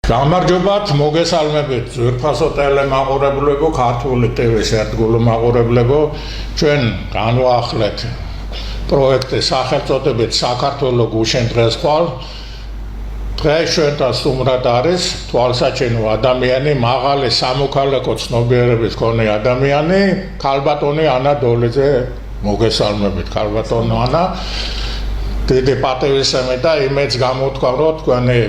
გამარჯობათ, მოგესალმებით ძვირფასო ტელემაყურებლებო, ქართული ტივის ერთგულო მაყურებლებო, ჩვენ განვაახლეთ პროექტის სახელწოდებით საქართველოს გუშინ დღეს ხვალ. დღეს ჩვენთან სტუმრად არის თვალსაჩინო ადამიანი, მაღალი სამოქალაქო ცნობიერების მქონე ადამიანი, ქალბატონი ანა დოლიძე. მოგესალმებით, ქალბატონო ანა. დიდი პატივისცემით და იმედს გამოთქვა, რომ თქვენი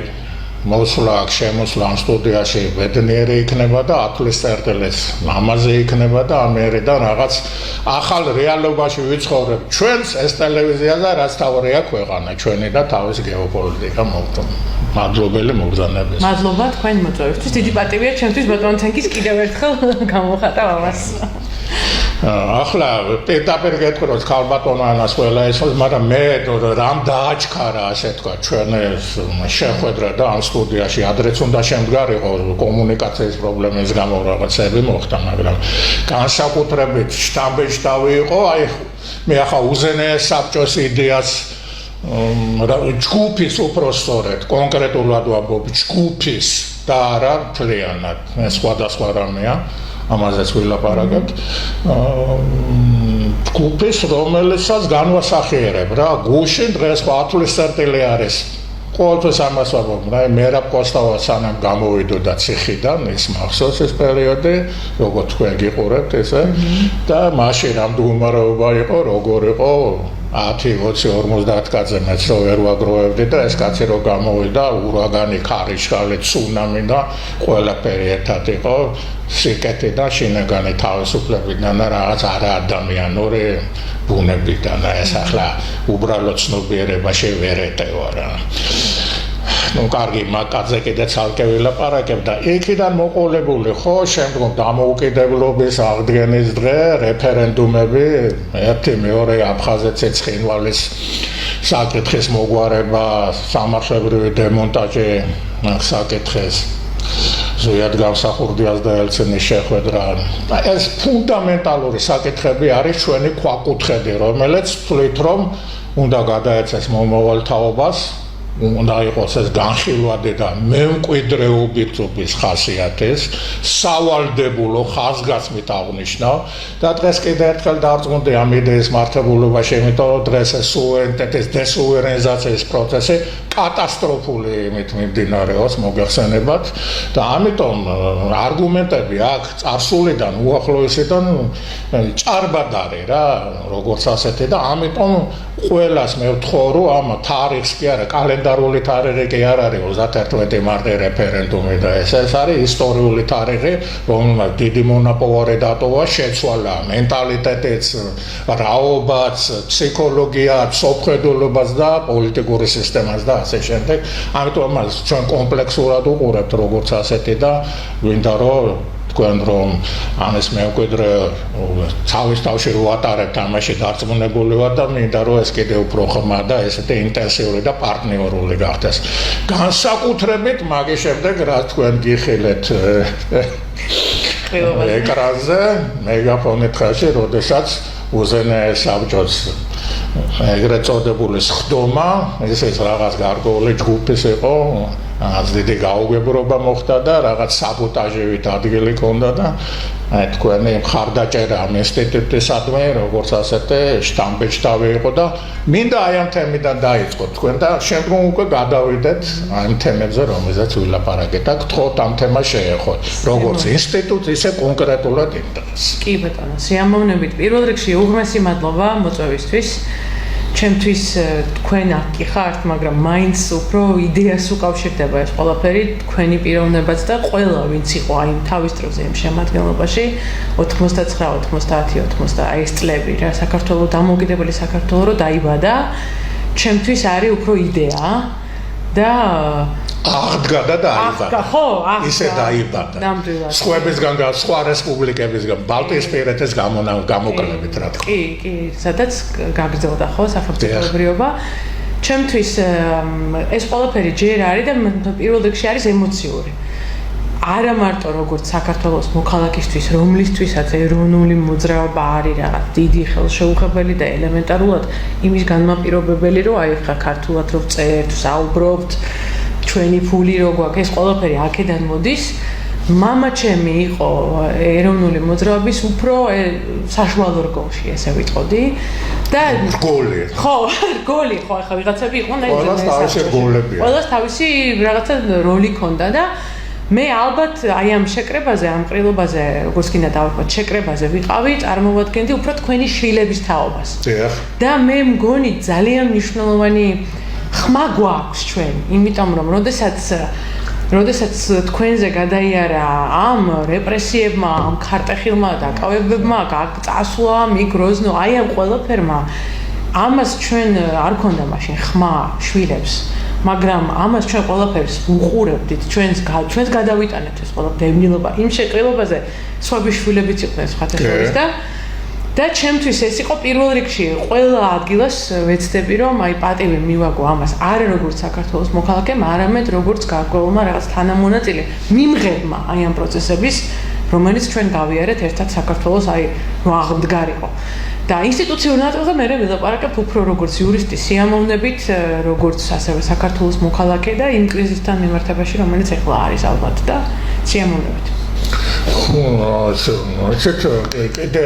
მოსვლა შემოსვლა ამ სტუდიაში ბედნიერი იქნება და ათვლის წერტილიც ლამაზი იქნება და ამერიდან რაღაც ახალ რეალობაში ვიცხოვრებ ჩვენს ეს ტელევიზიაზე, რაც თავია ქვეყანა ჩვენი და თავის გეოპოლიტიკა მოვთო. მადლობელი მოგზაურობისთვის. მადლობა თქვენ მოწვევისთვის. დიდი პატივია ჩემთვის ბატონ თენგის კიდევ ერთხელ გამოვხატავ ამას. ახლა პირდაპირ გეტყვით ქალბატონო ანას ყველა ესოს, მაგრამ მე რამ დააჩქარა ასე თქვა ჩვენ შეხვედრა და ამ სტუდიაში ადრეც უნდა შემდგარიყო კომუნიკაციის პრობლემის გამო რაღაცები მოხდა, მაგრამ განსაკუთრებით შტაბი იყო, აი მე ახლა უზენაეს საბჭოს იდეას ჯგუფის უпроსტორეთ კონკრეტულად ვამბობ ჯგუფის და არა მთლიანად სხვადასხვა რამეა ამაზეც ვილაპარაკებ ჯგუფის რომელსაც განვასახიერებ რა გუშინ დღეს ათვლის წერტილი არის ყოველთვის ამას ვამბობ რა მერაბ კოსტავა სანამ გამოვიდოდა ციხიდან ის მახსოვს ეს პერიოდი როგორც თქვენ გიყურებთ ესე და მაშინ ამ მდგომარეობა იყო როგორ იყო 10-20-50 კაცზე მეც რო ვერ ვაგროვებდი და ეს კაცი რო გამოვიდა ურაგანი, ქარიშხალი, ცუნამი და ყველაფერი ერთად იყო სიკეთე და შინაგანი თავისუფლებიდან და რაღაც არაადამიანური ბუნებიდან ეს ახლა უბრალოდ ცნობიერებაში ვერ ეტევა რა კარგი მაკაძე კიდე ცალკე ვილაპარაკებ და იქიდან მოყოლებული ხო შემდგომ დამოუკიდებლობის აღდგენის დღე რეფერენდუმები ერთი მეორე აფხაზეთის ცხინვალის საკითხის მოგვარება სამართლებრივი დემონტაჟი საკითხის ზოიად გამსახურდიას და ელცინის შეხვედრა ეს ფუნდამენტალური საკითხები არის ჩვენი ქვაკუთხედი რომელიც თვლით რომ უნდა გადაეცეს მომავალ თაობას უნდა იყოს ეს განხილვადი და მემკვიდრეობითობის ხასიათის სავალდებულო ხაზგასმით აღნიშნავ და დღეს კიდევ ერთხელ დავწმუნდი ამ იდეის მართებულობაში იმიტომ რომ დღეს ეს სუვერენიტეტის დესუვერენიზაციის პროცესი კატასტროფული იმით მიმდინარეობს მოგეხსენებათ და ამიტომ არგუმენტები აქ წარსულიდან უახლოესიდან ჭარბად არის რა როგორც ასეთი და ამიტომ ყველას მე ვთხოვ რომ ამ თარიღს კი არა კალენდარული თარიღი კი არ არის 31 მარტი რეფერენდუმი და ეს არის ისტორიული თარიღი რომელმაც დიდი მონაპოვარი დატოვა შეცვალა მენტალიტეტიც რაობაც ფსიქოლოგიაც სოფხედულობაც და პოლიტიკური სისტემაც და ასე შემდეგ ამიტომ ჩვენ კომპლექსურად უყურებთ როგორც ასეთი და ვინდა რომ თქვენ რომ ამის მემკვიდრე თავის თავში რო ატარებთ ამაში დარწმუნებული ვარ და მინდა რომ ეს კიდევ უფრო ხმა და ესეთი ინტენსიური და პარტნიორული გახდეს განსაკუთრებით მაგის შემდეგ რა თქვენ გიხილეთ ეკრანზე მეგაფონით ხაში როდესაც უზენაეს საბჭოს ეგრეთ წოდებული სხდომა ეს რაღაც გარკვეული ჯგუფის იყო რაღაც დიდი გაუგებრობა მოხდა და რაღაც საბოტაჟივით ადგილი ჰქონდა და თქვენი მხარდაჭერა ამ ინსტიტუტისადმი როგორც ასეთი შტამბეჭდავი იყო და მინდა აი ამ თემიდან დაიწყოთ თქვენ და შემდგომ უკვე გადავიდეთ ამ თემებზე რომელზეც ვილაპარაკეთ და გთხოვთ ამ თემას შეეხოთ როგორც ინსტიტუტს ისე კონკრეტულად იმ დროს კი ბატონო სიამოვნებით პირველ რიგში უღმესი მადლობა მოწვევისთვის ჩემთვის თქვენ აქ კი ხართ, მაგრამ მაინც უფრო იდეას უკავშირდება ეს ყველაფერი, თქვენი პიროვნებაც და ყველა ვინც იყო აი თავის დროზე იმ შემადგენლობაში 89, 90, 90 აი ეს წლები რა საქართველოს დამოუკიდებელი საქართველოს რო დაიბადა, ჩემთვის არის უფრო იდეა და აღდგა და დაიბადა. ხო, ისე დაიბადა. სხვებისგან სხვა რესპუბლიკებისგან ბალტიისპირეთის გამოკვლევით რა თქმა. კი, სადაც გაგრძელდა ხო სახელმწიფოებრიობა. ჩემთვის ეს ყველაფერი ჯერ არის და პირველ რიგში არის ემოციური. არა მარტო როგორც საქართველოს მოქალაქისთვის, რომლისთვისაც ეროვნული მოძრაობა არის რაღაც დიდი ხელშეუხებელი და ელემენტარულად იმის განმაპირობებელი, რომ აი ხა ქართულად რო წერთ, საუბრობთ ჩვენი ფული რო გვაქვს, ეს ყველაფერი აქედან მოდის. მამა ჩემი იყო ეროვნული მოძრაობის უფრო საშუალო რგოლში, ესე ვიტყოდი. და რგოლი. ხო, რგოლი, ხო, ახლა ვიღაცები იყვნენ ეს. ყველას თავისი რგოლებია. ყველას თავისი რაღაცა როლი ჰქონდა და მე ალბათ აი ამ შეკრებაზე, ამ ყრილობაზე, როგორც კიდე დავიწყოთ, შეკრებაზე ვიყავი, წარმოვადგენდი უფრო თქვენი შვილების თაობას. და მე მგონი ძალიან მნიშვნელოვანი ხმა გვაქვს ჩვენ, იმიტომ რომ როდესაც თქვენზე გადაიარა ამ რეპრესიებმა, ამ ქარტეხილმა დაკავებებმა, წასვლა, მიგროზნო, აი ამ ყველაფერმა, ამას ჩვენ არ ქონდა მაშინ ხმა შვილებს. მაგრამ ამას ჩვენ ყველაფერს უყურებდით, ჩვენს გადავიტანეთ ეს ყველა დევნილობა იმ შეკრებაზე, სხვები შვილებიც იყვნენ სხვათაშორის და ჩემთვის ეს იყო პირველ რიგში ყველა ადგილას ვეცდები რომ აი პატივი მივაგო ამას არ როგორც საქართველოს მოქალაქემ, არამედ როგორც გარკვეულმა რაღაც თანამონაწილე მიმღებმა აი ამ პროცესების, რომელიც ჩვენ გავიარეთ ერთად საქართველოს აი რომ აღმდგარიყო. და ინსტიტუციურ ნაწილზე მე ვილაპარაკებ უფრო როგორც იურისტი სიამოვნებით, როგორც ასევე საქართველოს მოქალაქე და იმ კრიზისთან მიმართებაში, რომელიც ახლა არის ალბათ და სიამოვნებით. კიდე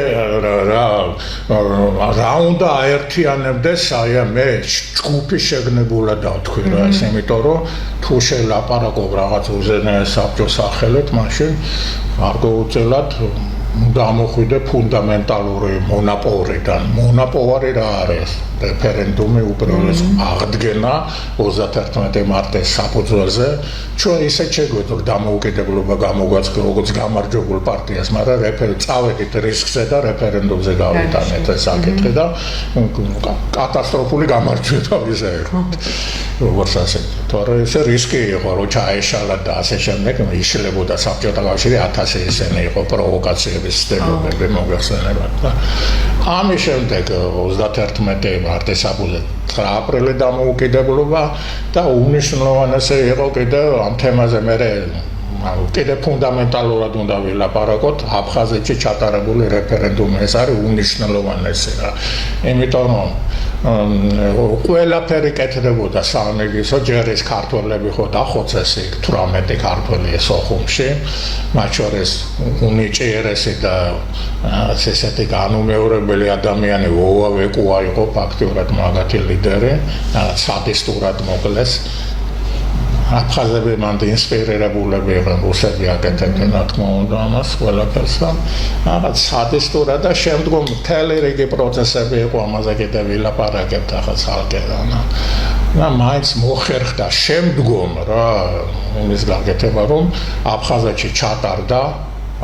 რა უნდა აერთიანებდეს აი მე ჯგუფი შეგნებულად დავთქვი რა ეს, იმიტომ რომ თუ შელაპარაკობ რაღაც უზენაეს საბჭოს სახელით, მაშინ არ გეუწელად გამოხვიდე ფუნდამენტალური მონაპოვრიდან. მონაპოვარი რა არის? რეფერენდუმი უპირველეს აღდგენა 31 მარტის საფუძველზე. ჩვენ ისე შეგვეძლო დამოუკიდებლობა გამოგვაცხადო როგორც გამარჯვებულ პარტიას, მაგრამ წავედით რისკზე და რეფერენდუმზე გავიტანეთ ეს საკითხი და კატასტროფული გამარჯვება ვიზა იყო. როგორც ასეთი. თორე ეს რისკი იყო, რომ ჩაეშალა და ასე შემდეგ იშლებოდა საბჭოთა კავშირი 1000 ისენი იყო პროვოკაციების სტელობები მოგახსენებათ და ამის შემდეგ 31 მარტის საფუძველზე 9 აპრილი დამოუკიდებლობა და უნიშნულოვანესი იყო კიდე ამ თემაზე მე კიდე ფუნდამენტალურად უნდა ვილაპარაკოთ აფხაზეთში ჩატარებული რეფერენდუმი, ეს არის უნიშნულოვანესი რა. იმიტომ რომ ყველაფერი კეთდებოდა სამეგრისო, ჯერ ის ქართველები ხო დახოცეს იქ 18 ქართველი სოხუმში, მათ შორის უნიჭიერესი და ესეთი განუმეორებელი ადამიანი ვოვა ვეკუა იყო ფაქტიურად მაგათი ლიდერი, სადისტურად მოკლეს. აფხაზები მანდ ინსპირირებულები იყვნენ, რუსები აკეთებდნენ რა თქმა უნდა ამას ყველაფერს და რაღაც სადისტურად და შემდგომ მთელი რიგი პროცესები იყო, ამაზე კიდე ვილაპარაკებთ ახლა ცალკე და მაინც მოხერხდა შემდგომ რა იმის გაკეთება, რომ აფხაზეთში ჩატარდა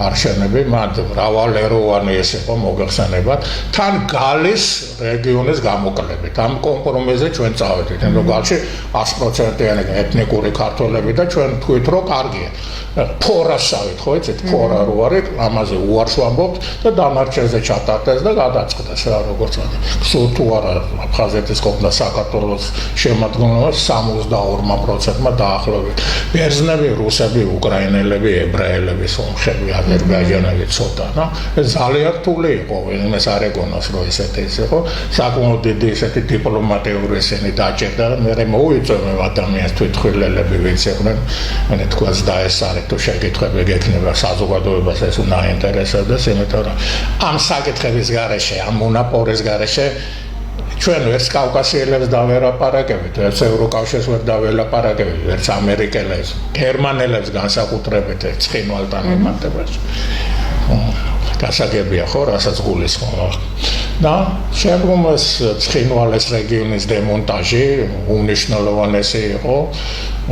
არჩევნები, მათ მრავალეროვანი ეს იყო მოგახსენებათ, თან გალის რეგიონის გამოკლებით. ამ კომპრომისზე ჩვენ წავედით, რომ გალში 100%-იანი ეთნიკური ქართველები და ჩვენ თქვით, რომ კარგია. ფორასავით, ხო იცით, ფორა რო არის, ამაზე უარს ვამბობთ და დანარჩენზე ჩატარდეს და გადაწყდეს რა როგორც არის. სულ თუ არა აფხაზეთის კողმდა საქართველოს შემადგენლობა 62%-მა დაახლოებით. ბერძნები, რუსები, უკრაინელები, ებრაელები, სომხები, აზერბაიჯანელი ცოტა, რა. ეს ძალიან რთული იყო, იმას არ ეგონოს, რომ ესეთი იყო. საკმაოდ დიდი ესეთი დიპლომატიური ესენი დაჭერდა და მე მოვიწევე ადამიანს თვითმხილველები ვინც იყვნენ, მე თქვას დაესწარეთ თუ შეკითხვები გექნება საზოგადოებას ეს უნდა აინტერესებდეს, იმიტომ რომ ამ საკითხების გარეშე, ამ მონაპოვრის გარეშე ჩვენ ვერც კავკასიელებს დაველაპარაკებით, ვერც ევროკავშირს ვერ დაველაპარაკებით, ვერც ამერიკელებს, გერმანელებს განსაკუთრებით ცხინვალთან მიმართებაში. გასაგებია ხო, რასაც გულისხმობ. და შემდგომ ეს ცხინვალის რეგიონის დემონტაჟი უნიშნულოვანესი იყო,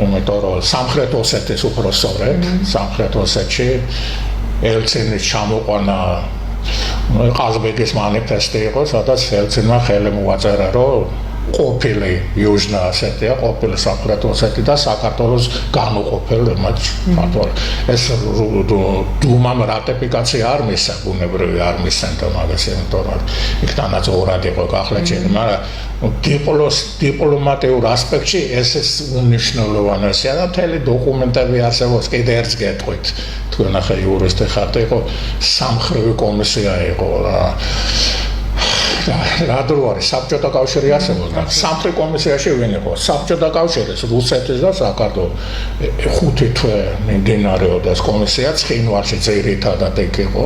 იმიტომ რომ სამხრეთ ოსეთის უფრო სწორედ, სამხრეთ ოსეთში ელცინის ჩამოყვანა ყაზბეგის მანიფესტი იყო, სადაც ელცინმა ხელი მოაწერა, რომ ყოფილი იუჟნა ასეთია, ყოფილი სამხრეთ ოსეთი და საქართველოს განუყოფელი მათ ქართველ. ეს დუმამ რატიფიკაცია არ მისცა, ბუნებრივი არ მისცემდა მაგას, იმიტომ რომ იქთანაც ორად იყო გახლეჩილი, მაგრამ დიპლომატიურ ასპექტში ეს უნიშნულოვანესია და მთელი დოკუმენტები არსებობს, კიდე ერთს გეტყვით. თქვენ ახლა იურისტი ხართ, იყო სამხრივი კომისია იყო რა. რა დრო არის საბჭოთა კავშირი არსებობდა სამხედრო კომისიაში ვინ იყო საბჭოთა კავშირის რუსეთის და საქართველოს 5 თვე მიმდინარეობდა ეს კომისია ცხინვალში ძირითადად ეგ იყო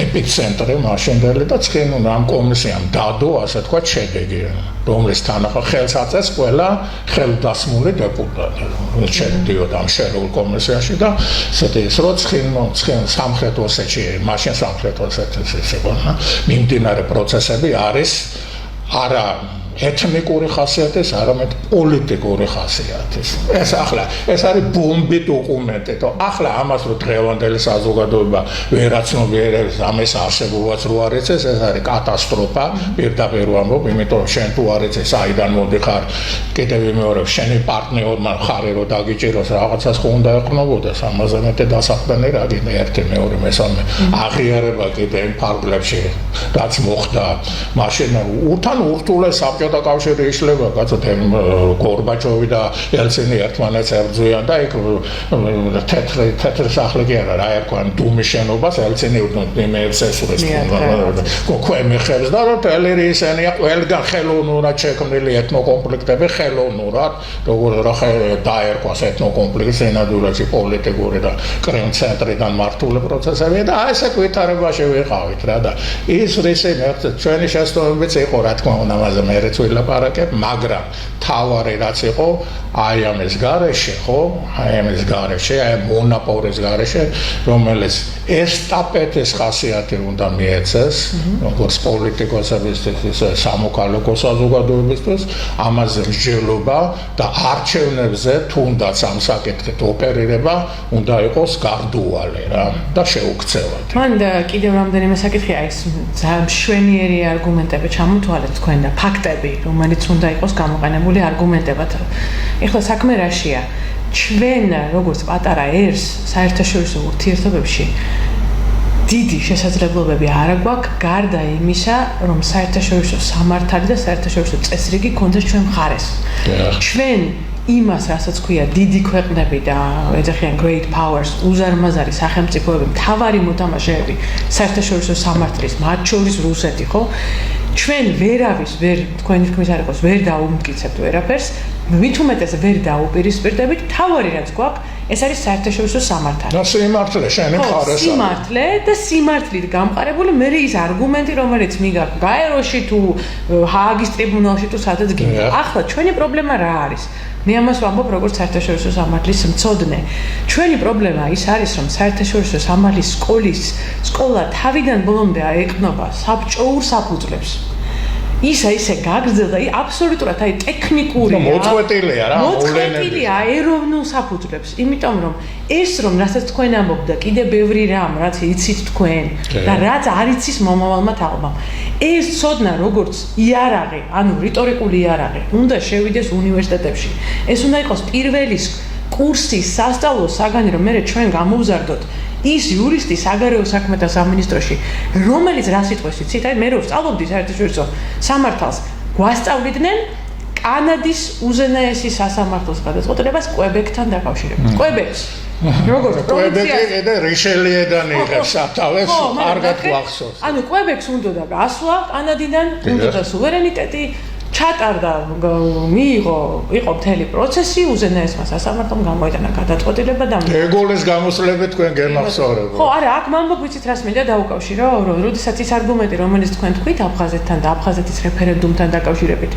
ეპიცენტრი მაშინდელი და ცხინვალ ამ კომისიამ დადო ასე თქვა შედეგი რომლის თანახმად ხელს აწეს ყველა ხელდასმული დეპუტატი შედიოდა ამ შერეულ კომისიაში და ესეთი ის რო ცხინვალ სამხრეთ ოსეთში მაშინ სამხრეთ ოსეთის იყო მიმდინარე პროცესები არის არა ეთნიკური ხასიათის, არამედ პოლიტიკური ხასიათის. ეს არის ბომბი დოკუმენტი, და ახლა ამას რო დღევანდელი საზოგადოება ვერაცნობიერებს ამის არსებობას რო არ იცის, ეს არის კატასტროფა, პირდაპირ ვამბობ, იმიტომ რომ შენ თუ არ იცის, საიდან მოდიხარ, კიდევ ვიმეორებ, შენი პარტნიორმა ხარი რო დაგიჭიროს, რაღაცას ხო უნდა ეყნობოდეს, ამაზე მეტი დასაყრდენი რა გინდა, ერთი, მეორე, მესამე, აღიარება კიდე იმ ფარგლებში, რაც მოხდა, მაშინ თან ურთულეს საბჭოთა კავშირი იშლება, კაცო, გორბაჩოვი და ელცინი ერთმანეთს ებრძვიან და იქ თეთრი სახლი კი არა, რა ერქვა დუმის შენობას, ელცინი იმებს ესურეს ქვემეხებს და რომ თელერი ისენია ყველგან ხელოვნურად შექმნილი ეთნოკონფლიქტები ხელოვნურად, როგორ რა დაერქვას ეთნოკონფლიქტს ენადურაში პოლიტიკური და კრემლ-ცენტრიდან მართული პროცესები და ესე ვითარებაში ვიყავით რა და ის რისი ჩვენი შესწავლებიც იყო რა თქმა უნდა ამაზე მეც ვილაპარაკებ, მაგრამ თავარი რაც იყო აი ამის გარეშე, ხო? აი ამის გარეშე, აი მონოპოლის გარეშე, რომელიც ესტაფეტის ხასიათი უნდა მიეცეს, როგორც პოლიტიკოსებისთვის, სამოქალაქო საზოგადოებისთვის, ამაზე მსჯელობა და არჩევნებზე თუნდაც ამ საკითხით ოპერირება უნდა იყოს გარდუალი რა და შეუქცევად. მან კიდევ რამდენიმე საკითხი არის ძალიან მშვენიერი არგუმენტები ჩამოთვალეთ თქვენ და ფაქტები, რომელიც უნდა იყოს გამოყენებული არგუმენტებად. ეხლა საქმე რაშია? ჩვენ როგორც პატარა ერს საერთაშორისო ურთიერთობებში დიდი შესაძლებლობები არ აქვს გარდა იმისა, რომ საერთაშორისო სამართალი და საერთაშორისო წესრიგი გქონდეს ჩვენ მხარეს. ჩვენ იმას, რასაც ქვია დიდი ქვეყნები და ეძახიან great powers, უზარმაზარი სახელმწიფოები, მთავარი მოთამაშეები საერთაშორისო სამართლის, მათ შორის რუსეთი, ხო? ჩვენ ვერავის ვერ თქვენი თქმის არ იყოს, ვერ დაუმტკიცებთ ვერაფერს, მით უმეტეს ვერ დაუპირისპირდებით, თავარი რაც გვაქვს, ეს არის საერთაშორისო სამართალი. და სიმართლე შენი მხარეს. სიმართლე და სიმართლით გამყარებული მე ის არგუმენტი, რომელიც მიგაქვს გაეროში თუ ჰააგის ტრიბუნალში თუ სადაც გინდა. ახლა ჩვენი პრობლემა რა არის? მე ამას ვამბობ როგორც საერთაშორისო სამართლის მცოდნე. ჩვენი პრობლემა ის არის, რომ საერთაშორისო სამართლის სკოლა თავიდან ბოლომდე აეყნობა საბჭოურ საფუძვლებს. ისე გაგრძელდა, აბსოლუტურად ტექნიკურია. მოწყვეტილია რა, მოწყვეტილია ეროვნულ საფუძვლებს. იმიტომ რომ ეს რომ რასაც თქვენ ამბობთ და კიდე ბევრი რამ, რაც იცით თქვენ და რაც არ იცის მომავალმა თაობამ. ეს ცოდნა როგორც იარაღი, ანუ რიტორიკული იარაღი, უნდა შევიდეს უნივერსიტეტებში. ეს უნდა იყოს პირველი კურსის სასწავლო საგანი, რომ მე ჩვენ გამოვზარდოთ ის იურისტი საგარეო საქმეთა სამინისტროში, რომელიც რა სიტყვას იცით, აი მე რო ვსწავლობდი საერთაშორისო სამართალს, გვასწავლიდნენ კანადის უზენაესი სასამართლოს გადაწყვეტილებას კვებეკთან დაკავშირებით. კვებეკს როგორც კვებეკი და რიშელიედან იღებს სათავეს, კარგად გვახსოვს. ანუ კვებეკს უნდა გასვლა კანადიდან, უნდა სუვერენიტეტი ჩატარდა, იყო მთელი პროცესი, უზენაესმა სასამართლომ გამოიტანა გადაწყვეტილება და ეგოლეს გამოსვლები თქვენ გემახსოვრებო. ხო, არა, აქ მამბობ ვიცით რას მინდა დავუკავშირო, რომ როდესაც ის არგუმენტი, რომელიც თქვენ თქვით აფხაზეთთან და აფხაზეთის რეფერენდუმთან დაკავშირებით,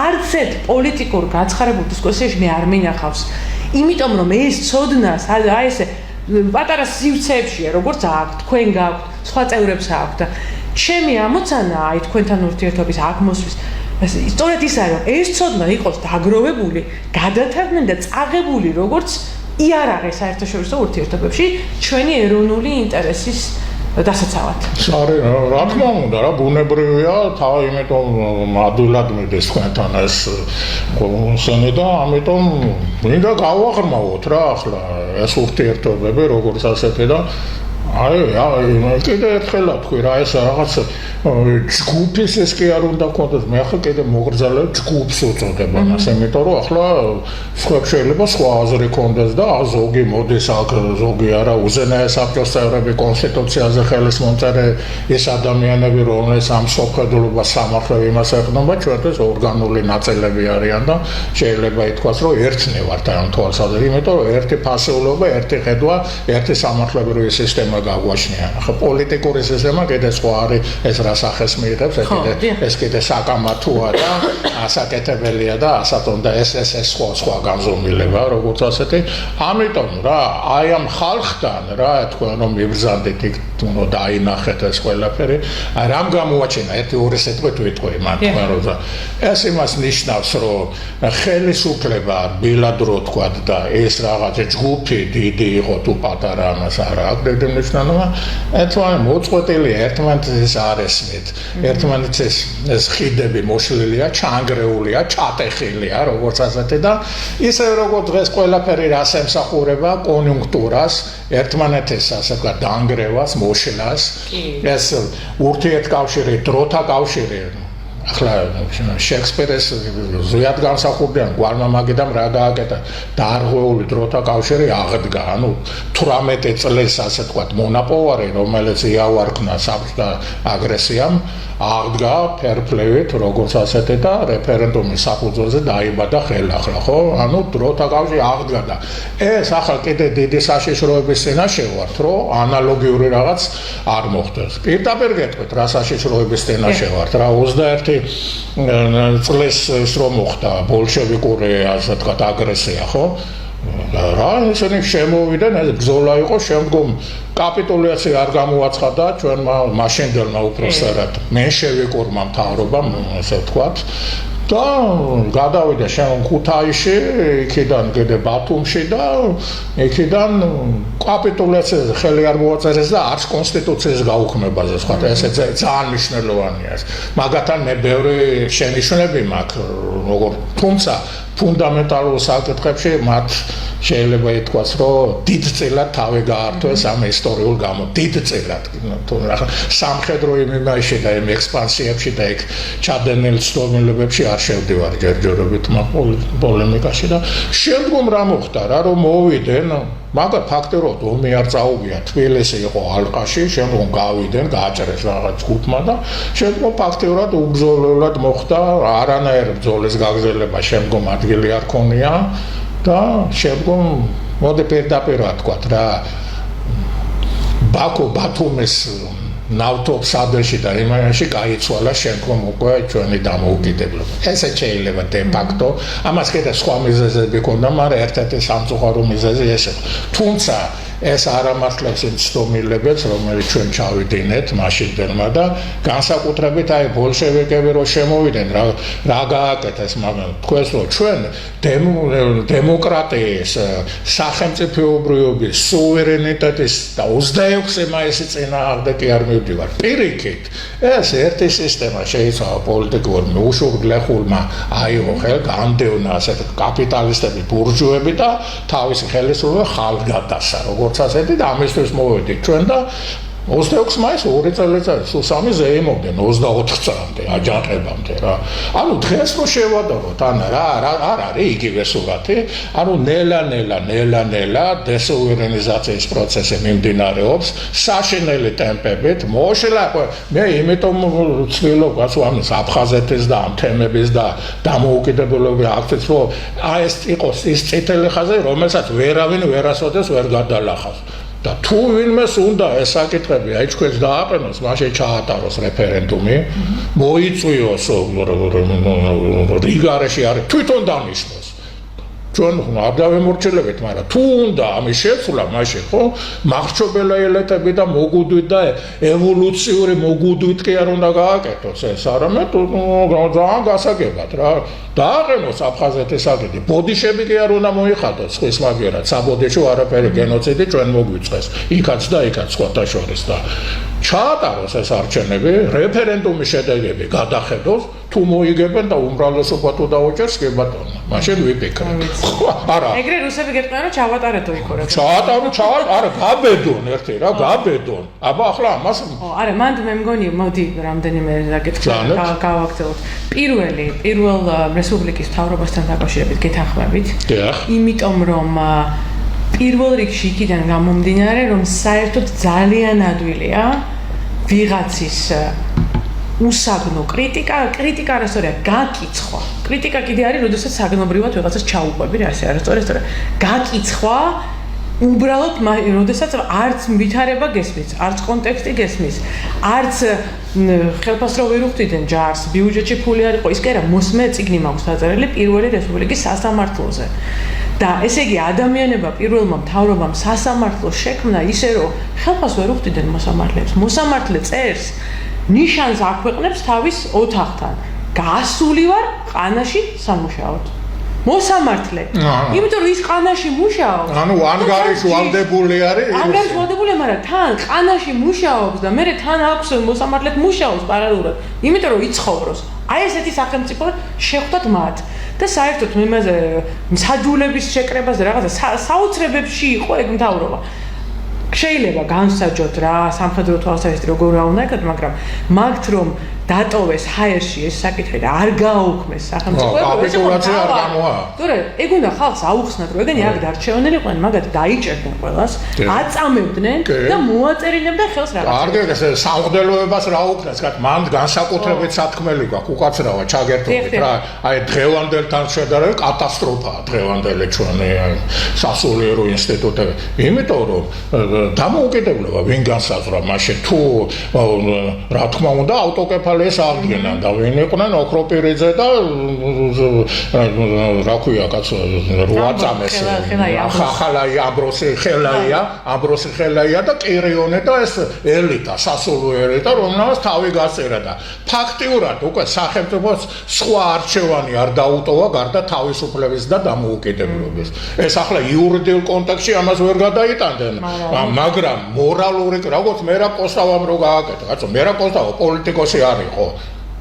არც ერთ პოლიტიკურ გაცხარებულ დისკუსიაში მე არ მინახავს. იმიტომ რომ ეს ცოდნა, აი ესე პატარა სივრცეებშია, როგორც აქვთ, თქვენ გაქვთ, სხვა წევრებს აქვთ და ჩემი ამოცანა, აი თქვენთან ურთიერთობის აქ მოსვლის სწორედ ის არის, რომ ეს ცოდნა იყოს დაგროვებული, გადათავდნენ და წაღებული როგორც იარაღი საერთაშორისო ურთიერთობებში ჩვენი ეროვნული ინტერესის დასაცავად. რა თქმა უნდა, რა ბუნებრივია, იმიტომ ადვილად მიდის თქვენთან ეს კონსენი და ამიტომ მინდა გავაღრმავოთ რა ახლა ეს ურთიერთობები როგორც ასეთი და აი, კიდე ერთხელ თქვი რა ეს რაღაც ჯგუფის ეს კი არ უნდა გქონდეს. მე ახლა კიდე მოგრძალებ ჯგუფს უწოდება მას, იმიტომ რომ ახლა სხვებს შეიძლება სხვა აზრი გქონდეს და ზოგი მოდის აქ, ზოგი არა, უზენაეს საბჭოს წევრები, კონსტიტუციაზე ხელის მომწერე ეს ადამიანები, რომლებიც ამ სოფხედულობას სამართლე იმას ეყრდნობა, ჩვენთვის ორგანული ნაწილები არიან და შეიძლება ითქვას, რომ ერთნი ვართ ამ თვალსაზრისით, იმიტომ რომ ერთი ფასეულობა, ერთი ხედვა, ერთი სამართლებრივი სისტემა გაგვაჩნია. ახლა პოლიტიკური სისტემა კიდე სხვა არის, ეს რა სახეს მიიღებს, ეს კიდე საკამათოა და ასაკეთებელია და ასაც უნდა ეს სხვა განზომილება, როგორც ასეთი. ამიტომ რა, აი ამ ხალხთან რა, თქვენ რომ მიბრძანდით იქ უნდა დაინახეთ ეს ყველაფერი. აი რამ გამოაჩინა, ერთი ორი სიტყვით ვიტყვი მათ, თქვენ რომ ეს იმას ნიშნავს, რომ ხელისუფლება ბილად რო თქვა და ეს რაღაც ჯგუფი დიდი იყო თუ პატარა ამას არა აქვს დიდი მნიშვნელობა. ერთმანეთს მოწყვეტილია, ერთმანეთის არ ესმით, ერთმანეთის ეს ხიდები მოშლილია, ჩანგრეულია, ჩატეხილია, როგორც ასეთი და ისე როგორც დღეს ყველაფერი რას ემსახურება, კონიუნქტურას, ერთმანეთის ასე ვთქვათ, დანგრევას, მოშლას, ეს ურთიერთკავშირი, დროთა კავშირი ახლა შექსპირის ზუსტად განსახურდიან გვარმა მაგედამ რა გააკეთა დარღვეული დროთა კავშირი აღდგა ანუ 18 წლის ასე ვთქვათ მონაპოვარი რომელიც იავარქნა საბჭოთა აგრესიამ აღდგა ფერფლევით როგორც ასეთი და რეფერენდუმის საფუძველზე დაიბადა ხელახლა ხო ანუ დროთა კავშირი აღდგა და ეს ახლა კიდე დიდი საშიშროების წინაშე ვართ რომ ანალოგიური რაღაც არ მოხდეს პირდაპირ გეტყვით რა საშიშროების წინაშე ვართ რა 21 წლის ის რომ მოხდა ბოლშევიკური ასე ვთქვათ აგრესია ხო რა ისინი შემოვიდნენ ეს ბრძოლა იყო შემდგომ კაპიტულაცია არ გამოაცხადა ჩვენმა მაშინდელმა უპროსერად მენშევიკურმა მთავრობამ ასე ვთქვათ და გადავიდა შემდგომ ქუთაისში იქიდან კიდე ბათუმში და იქიდან კაპიტულაციაზე ხელი არ მოაწერეს და არც კონსტიტუციის გაუქმებაზე სხვა ესე ძალიან მნიშვნელოვანია მაგათთან მე ბევრი შენიშვნები მაქვს როგორ თუმცა ფუნდამენტალურ საკითხებში მათ შეიძლება ითქვას რომ დიდწილად თავი გაართვეს ამ ისტორიულ დიდწილად სამხედრო იმაში და იმ ექსპანსიებში და იქ ჩადენილ ცნობილებებში არ შევდივარ ჯერჯერობით პოლემიკაში და შემდგომ რა მოხდა რა რომ მოვიდნენ მაგრამ ფაქტობრივად ომი არ წაუგია თბილისი იყო ალყაში შემდგომ გავიდნენ გააჭრეს რაღაც ჯგუფმა და შემდგომ ფაქტობრივად უბრძოლებლად მოხდა არანაირ ბრძოლის გაგრძელება შემდგომ ადგილი არ ქონია და შემდგომ მოდი პირდაპირ ვთქვათ რა ბათუმის ნავთობსადენში და იმაში გაიცვალა შემდგომ უკვე ჩვენი დამოუკიდებლობა. ესე შეიძლება de facto ამას კიდე სხვა მიზეზები ქონდა, მაგრამ ერთ-ერთი სამწუხარო მიზეზი ეს იყო. თუმცა ეს არ ამართლებს იმ ცნობილებებს, რომელიც ჩვენ ჩავიდინეთ მაშინდელმა და განსაკუთრებით აი ბოლშევიკები რო შემოვიდნენ, რა გააკეთეს, მაგრამ თქვენს რომ ჩვენ დემოკრატიის, სახელმწიფოებრიობის, სუვერენიტეტის და 26 მაისის წინააღმდეგ არ მივდივარ. პირიქით, ეს ერთი სისტემა შეიძლება პოლიტიკურ უშუღლეხულმა აიღო ხელ გამდევნა ასეთ კაპიტალისტები, ბურჟუები და თავისი ხელისუფლება ხალხგადასა, როგორც ასეთი და ამისთვის მოვედით ჩვენ და 26 მაისს 2 წელიწადი სულ 3 ზეიმობდნენ 24 წლამდე აჯანყებამდე რა. ანუ დღეს რო შევადაროთ ან რა არ არის იგივე სურათი, ანუ ნელა დესუვერენიზაციის პროცესი მიმდინარეობს საშინელი ტემპებით. მოშლა მე იმიტომ ვცდილობ გასვამის აფხაზეთის და ამ თემების და დამოუკიდებლობის აქციის რომ აი ეს იყოს ის წითელი ხაზი, რომელსაც ვერავინ ვერასოდეს ვერ გადალახავს. და თუ ვინმეს უნდა ეს საკითხები აი ჩვენს დააყენოს, მაშინ ჩაატაროს რეფერენდუმი, მოიწვიოს რიგარეში არის თვითონ დანიშნოს. ჩვენ არ დავემორჩილებით, მაგრამ თუ უნდა ამის შეცვლა, მაშინ ხო მახრჩობელა ელიტები და მოგუდვით და ევოლუციური მოგუდვით კი არ უნდა გააკეთოს ეს, არამედ ძალიან გასაგებად რა. დააყენოს აფხაზეთის საკითხი. ბოდიშები კი არ უნდა მოიხადოს ხის მაგერად. საბოდიშო არაფერი გენოციდი ჩვენ მოგვიწყეს. იქაც და იქაც სხვათა შორის და ჩაატაროს ეს არჩევნები, რეფერენდუმის შედეგები გადახედოს, თუ მოიგებენ და უმრავლესობა თუ დაუჭერს კი ბატონო მაშინ ვიფიქრებ არა ეგრე რუსები გეტყვიან რომ ჩავატარეთო იქო რა არა გაბედონ ერთი რა გაბედონ აბა ახლა ამას არა მანდ მე მგონი მოდი რამდენიმე რაკეთქვა გავაგრძელოთ პირველ რესპუბლიკის მთავრობასთან დაკავშირებით გეთანხმებით იმიტომ რომ პირველ რიგში იქიდან გამომდინარე რომ საერთოდ ძალიან ადვილია ვიღაცის უსაგნო კრიტიკა არასწორია გაკიცხვა კრიტიკა კიდე არის როდესაც საგნობრივად ვიღაცას ჩაუყვები რა ასე არასწორია გაკიცხვა უბრალოდ როდესაც არც ვითარება გესმის არც კონტექსტი გესმის არც ხელფასრო ვერ უხდიდნენ ჯარს ბიუჯეტში ფული არ იყო ის კი არა მოსმე წიგნი მაქვს დაწერილი პირველი რესპუბლიკის სასამართლოზე და ესე იგი ადამიანებმა პირველმა მთავრობამ სასამართლოს შექმნა ისე რომ ხელფასს ვერ უხდიდნენ მოსამართლე წერს ნიშანს აქვეყნებს თავის ოთახთან გასული ვარ ყანაში სამუშაოდ მოსამართლე იმიტომ რომ ის ყანაში მუშაობს ანუ ანგარიში ვალდებული არის ანგარიში ვალდებულია მაგრამ თან ყანაში მუშაობს და მე თან აქვს მოსამართლედ მუშაობს პარალელურად იმიტომ რომ იცხოვროს აი ესეთი სახელმწიფო შეხვდათ მათ და საერთოდ იმაზე მსაჯულების შეკრებაზე რაღაცა საოცრებებში იყო ეგ მთავრობა შეიძლება განსაჯოთ რა სამხედრო თვალსაზრისით როგორ უნდა ეკეთ მაგრამ მაგთ რომ დატოვეს ჰაერში ეს საკითხი და არ გააუქმეს სახელმწიფო კაპიტულაცია არ გამოა თორე ეგ უნდა ხალხს აუხსნათ რომ ეგენი აქ დარჩენილიყვნენ მაგათ დაიჭერდნენ ყველას აწამებდნენ და მოაწერილებდნენ ხელს რაღაცა კარგი ეს სამღვდელოებას რა უქნეს გაკ მან განსაკუთრებით სათქმელი გაქვს უკაცრავა ჩაგერთობით რა აი დღევანდელთან შედარებით კატასტროფაა დღევანდელი ჩვენი სასულიერო ინსტიტუტები იმიტომ რომ დამოუკიდებლობა ვინ განსაზღვრა მაშინ თუ რა თქმა უნდა ავტოკეფალიის აღდგენა და ვინ იყვნენ ოქროპირიძე და რა ქვია კაცო როაწამეს ხახალაი ამბროსი ხელაია და კირიონე და ეს ელიტა სასულიერო ელიტა რომელსაც თავი გაწერა და ფაქტიურად უკვე სახელმწიფოს სხვა არჩევანი არ დაუტოვა გარდა თავისუფლების და დამოუკიდებლობის ეს ახლა იურიდიულ კონტექსტში ამას ვერ გადაიტანდნენ მაგრამ მორალური როგორც მერაბ კოსტავამ რო გააკეთა კაცო მერაბ კოსტავა პოლიტიკოსი არ იყო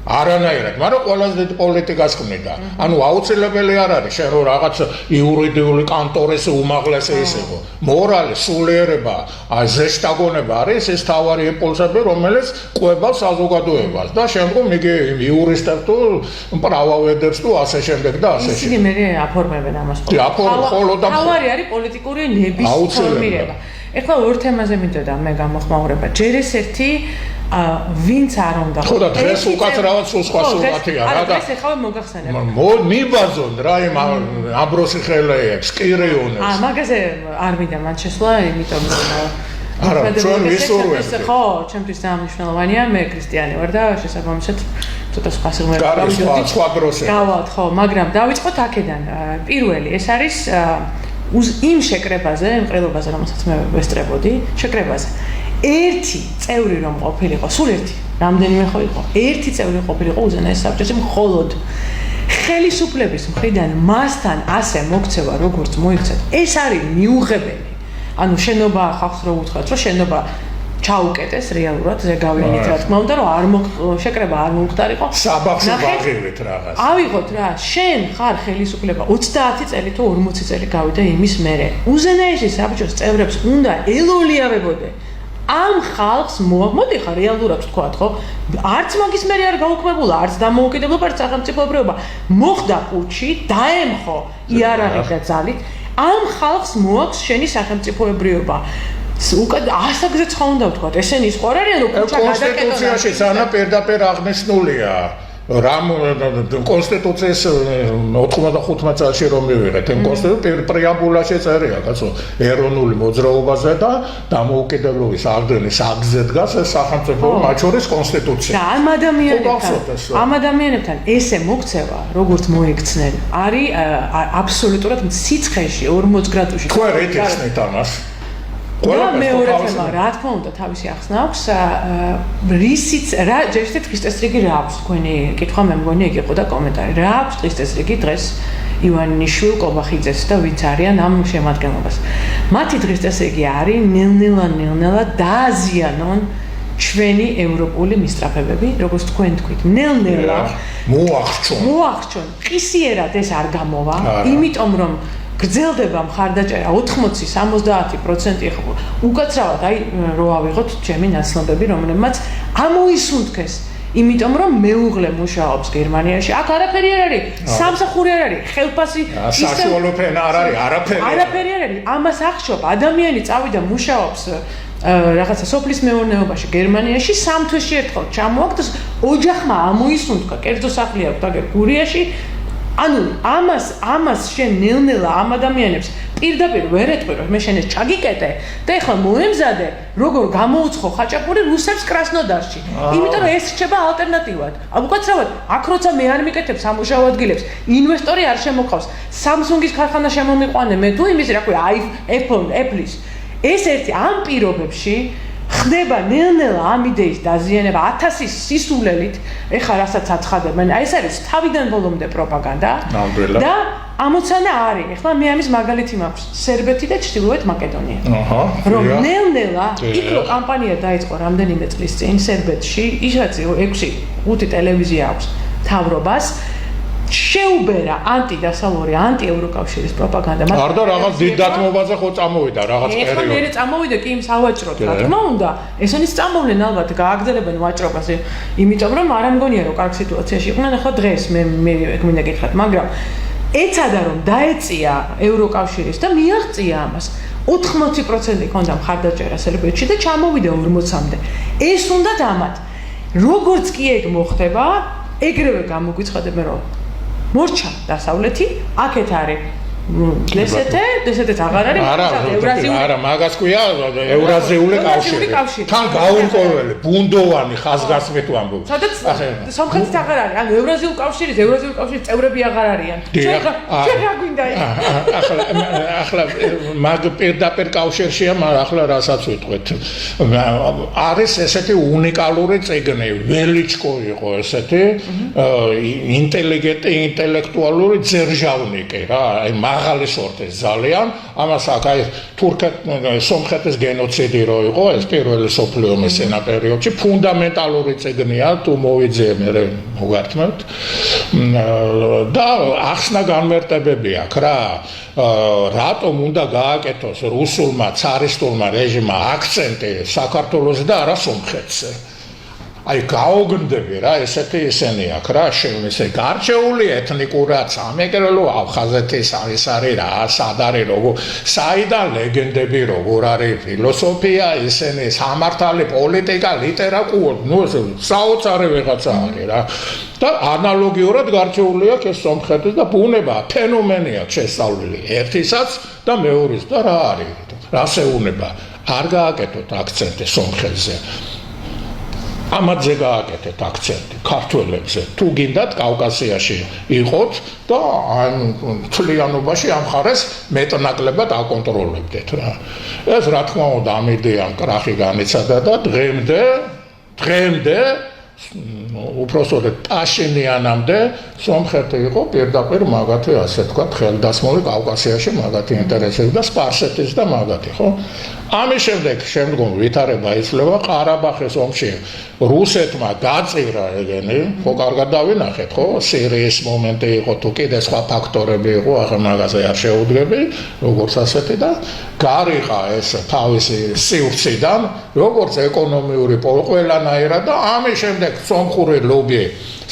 არანაირად მაგრამ ყველაზე დიდი პოლიტიკას ხმნიდა ანუ აუცილებელი არ არის შენ რო რაღაც იურიდიული კანტორის უმაღლესი ის იყო მორალი სულიერება ზეშტაგონება არის ეს თავარი იმპულსები რომელიც ყვება საზოგადოებას და შემდგომ იგი იურისტებს თუ პრავავედებს თუ ასე შემდეგ და ასე ისინი მე აფორმებენ ამას ხოლო და თავარი არის პოლიტიკური ნების ფორმირება ეხლა ორ თემაზე მინდოდა მე გამოხმაურება ჯერ ეს ერთი ვინც არ უნდა ხო და დღეს უკაცრავად სულ სხვა სურათია რა და ეს ახლა მოგახსენებ მიბაზონ რა იმ ამბროსი ხელეებს კირიონებს მაგაზე არ მინდა მან შესვლა იმიტომ რომ არა ჩვენ ვისურვებთ ხო ჩემთვის დამნიშნულოვანია მე ქრისტიანი ვარ და შესაბამისად ცოტა სხვა სიღრმეში გავიდოდი სხვა დროზე გავალთ ხო მაგრამ დავიწყოთ აქედან პირველი ეს არის იმ შეკრებაზე იმ ყრილობაზე რომელსაც მე ვესწრებოდი შეკრებაზე ერთი წევრი რომ ყოფილიყო სულ ერთი რამდენიმე ხო იყო ერთი წევრი ყოფილიყო უზენაეს საბჭოში მხოლოდ ხელისუფლების მხრიდან მასთან ასე მოქცევა როგორც მოიქცეთ ეს არის მიუღებელი ანუ შენობა ხალხს რო უთხრათ რომ შენობა ჩაუკეტეს რეალურად ზეგავიანით რა თქმა უნდა რომ არ შეკრება არ მომხდარიყო საბახში ვაღირვით რაღაც ავიღოთ რა შენ ხარ ხელისუფლება 30 წელი თუ 40 წელი გავიდა იმის მერე უზენაესი საბჭოს წევრებს უნდა ელოლიავებოდე ამ ხალხს მოდი ხარ რეალურად ვთქვათ ხო არც მაგის მერე არ გაუქმებულა არც დამოუკიდებლობა არც სახელმწიფოებრიობა მოხდა პუჩი დაემხო იარაღი და ძალით ამ ხალხს მოაქვს შენი სახელმწიფოებრიობა უკან ასაგზეც ხო უნდა ვთქვათ ესენი ის ყარ არიან რომ პუჩა გადაკეტონ კონსტიტუციაში სანა პირდაპირ აღნიშნულია რამ კონსტიტუციის 95 წელში რომ მივიღეთ იმ კონსტიტუციის პრეამბულაში წერია კაცო ეროვნული მოძრაობაზე და დამოუკიდებლობის აღდგენის აგზზე დგას ეს სახელმწიფო მათ შორის კონსტიტუცია და ამ ადამიანებთან ესე მოქცევა როგორც მოიქცნენ არის აბსოლუტურად სიცხეში 40 გრადუსში თქვენ რით იხსნით ამას და მეორე თემა რა თქმა უნდა თავისი ახსნა აქვს რისიც რა ჯერ დღის წესრიგი რა აქვს თქვენი კითხვა მე მგონი ეგ იყო და კომენტარი რა აქვს დღის წესრიგი დღეს ივანიშვილ კობახიძეს და ვინც არიან ამ შემადგენლობას მათი დღის წესრიგი არის ნელ-ნელა დააზიანონ ჩვენი ევროპული მისწრაფებები, როგორც თქვენ თქვით, ნელ-ნელა მოახჩონ. ყისიერად ეს არ გამოვა, იმიტომ რომ გრძელდება მხარდაჭერა 80-70% უკაცრავად აი რო ავიღოთ ჩემი ნაცნობები, რომლებმაც ამოისუნთქეს. იმიტომ რომ მეუღლე მუშაობს გერმანიაში, აქ არაფერი არ არის, სამსახური არ არის, ხელფასი საშუალო ფენა არ არის, არაფერი არ არის. ამას ახშობ, ადამიანი წავიდა მუშაობს რაღაცა სოფლის მეურნეობაში გერმანიაში 3 თვეში ერთხელ ჩამოაგდეს, ოჯახმა ამოისუნთქა, კერძო სახლი აქვს აგერ გურიაში. ანუ ამას შენ ნელ-ნელა ამ ადამიანებს პირდაპირ ვერ ეტყვი, რომ მე შენ ეს ჩაგიკეტე და ეხლა მოემზადე, როგორ გამოუცხო ხაჭაპური რუსებს კრასნოდარში. იმიტომ რომ ეს რჩება ალტერნატივად. უკაცრავად, აქ როცა მე არ მიკეთებ სამუშაო ადგილებს, ინვესტორი არ შემოყავს. Samsung-ის ქარხანა შემომიყვანე მე თუ იმის რა ქვია, Apple-ის. ეს ერთი ამ პირობებში ხდება ნელ-ნელა ამ იდეის დაზიანება 1000 სისულელით, ეხლა რასაც აცხადებენ, ეს არის თავიდან ბოლომდე პროპაგანდა და ამოცანა არის. ეხლა მე ამის მაგალითი მაქვს, სერბეთი და ჩრდილოეთ მაკედონია. რომ ნელ-ნელა იქ რო კამპანია დაიწყო რამდენიმე წლის წინ სერბეთში, ისიც 6-5 ტელევიზია აქვს თავრობას. შეუბერა ანტიდასავლური, ანტიევროკავშირის პროპაგანდა. არ და რაღაც დიდ დათმობაზე ხო წამოვიდა რაღაც პერიოდი. ეხლა მე წამოვიდა კი იმ სავაჭროდ, რა თქმა უნდა. ესენიც წამოვლენ ალბათ, გააგრძელებენ ვაჭრობას, იმიტომ რომ არ ამგონია რომ კარგ სიტუაციაში იყვნენ, ახლა დღეს მე მინდა გითხრათ, მაგრამ ეცადა რომ დაეწია ევროკავშირის და მიაღწია ამას. 80% ქონდა მხარდაჭერა სერბეთში და ჩამოვიდა 40-მდე. ეს უნდა დამად. როგორც კი ეგ მოხდება, ეგრევე გამოგვიცხადებენ რომ მორჩა დასავლეთი, აქეთ არის დსთ აღარ არის, არა, მაგას ქვია ევრაზიული კავშირი. თან გაურკვეველი, ბუნდოვანი ხაზგასმით ვამბობ. სადაც სომხეთიც აღარ არის, ანუ ევრაზიული კავშირის წევრები აღარ არიან. ჩვენ რა გვინდა იქ? ახლა მაგ პირდაპირ კავშირშია, მაგრამ ახლა რასაც ვიტყვით. არის ესეთი უნიკალური წიგნი, ველიჩკო იყო ესეთი, ინტელექტუალური ძერჟავნიკი რა, აი მაღალი სორტის ძალიან, ამას აქ აი სომხეთის გენოციდი რო იყო, ეს პირველი სოფლიო ომის ენა პერიოდში, ფუნდამენტალური წიგნია, თუ მოვიძიე მე მოგართმევთ. და ახსნა განმარტებები აქვს რა, რატომ უნდა გააკეთოს რუსულმა ცარისტულმა რეჟიმმა აქცენტი საქართველოს და არა სომხეთზე. აი გაოგნდები რა, ესეთი ისენი აქვს რა, ესე გარჩეული ეთნიკურად სამეგრელო აფხაზეთის არის რა, სად არის როგორ, საიდან ლეგენდები როგორ არის, ფილოსოფია, ისენი სამართალი, პოლიტიკა, ლიტერატურა, ნუ საოცარი ვიღაცა არის რა. და ანალოგიურად გარჩეული აქვს ეს სომხეთის და ბუნება, ფენომენი აქვს შესწავლილი ერთისაც და მეორის და რა არის, რას ეუბნება, არ გააკეთოთ აქცენტი სომხეთზე. ამაზე გააკეთეთ აქცენტი ქართველებზე. თუ გინდათ კავკასიაში იყოთ და ამ თლიანობაში ამ ხარეს მეტნაკლებად აკონტროლებდეთ რა. ეს რა თქმა უნდა ამ იდეამ კრახი განიცადა და დღემდე უпроსოდ პაშინიანამდე სომხეთი იყო პირდაპირ მაგათი ასე თქვა ხელდასმული კავკასიაში მაგათი ინტერესები და სპარსეთის და მაგათი ხო ამის შემდგომ ვითარება იცლება ყარაბაღის ომში რუსეთმა გაწირა ეგენი ხო კარგად დავინახეთ ხო სირიის მომენტი იყო თუ კიდე სხვა ფაქტორები იყო ახლა მაგაზე არ შეუდგები როგორც ასეთი და გარიყა ეს თავისი სივრციდან როგორც ეკონომიური ყველანაირად და ამის შემდეგ სომხური ლობი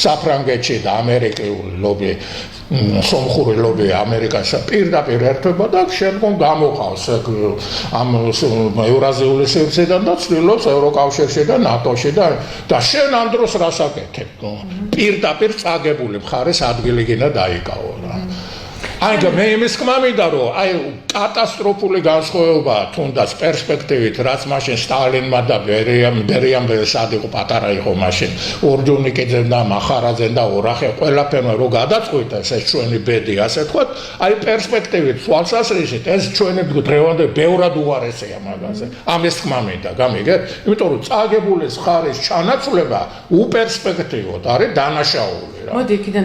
საფრანგეთში და ამერიკული ლობი სომხური ლობი ამერიკაში პირდაპირ ერთვება და შემდგომ გამოყავს ამ ევრაზიული სივრციდან და ცდილობს ევროკავშირში და ნატოში და შენ ამ დროს რას აკეთებ? პირდაპირ წაგებული მხარის ადგილი გინდა დაიკავო რა. აი მე იმის თქმა მინდა რომ აი კატასტროფული განსხვავება თუნდაც პერსპექტივით რაც მაშინ სტალინმა და ბერიამზე სად იყო პატარა იყო მაშინ ორჯონიკიძემ და მახარაძემ და ორახე ყველაფერმა რო გადაწყვიტა ეს ჩვენი ბედი ასე თქვა აი პერსპექტივით თვალსაზრისით ეს ჩვენი დღევანდელ ბევრად უარესია მაგაზე ამის თქმა მინდა გამიგე იმიტომ რომ წაგებული ხარის ჩანაცვლება უპერსპექტივოდ არის დანაშაული რა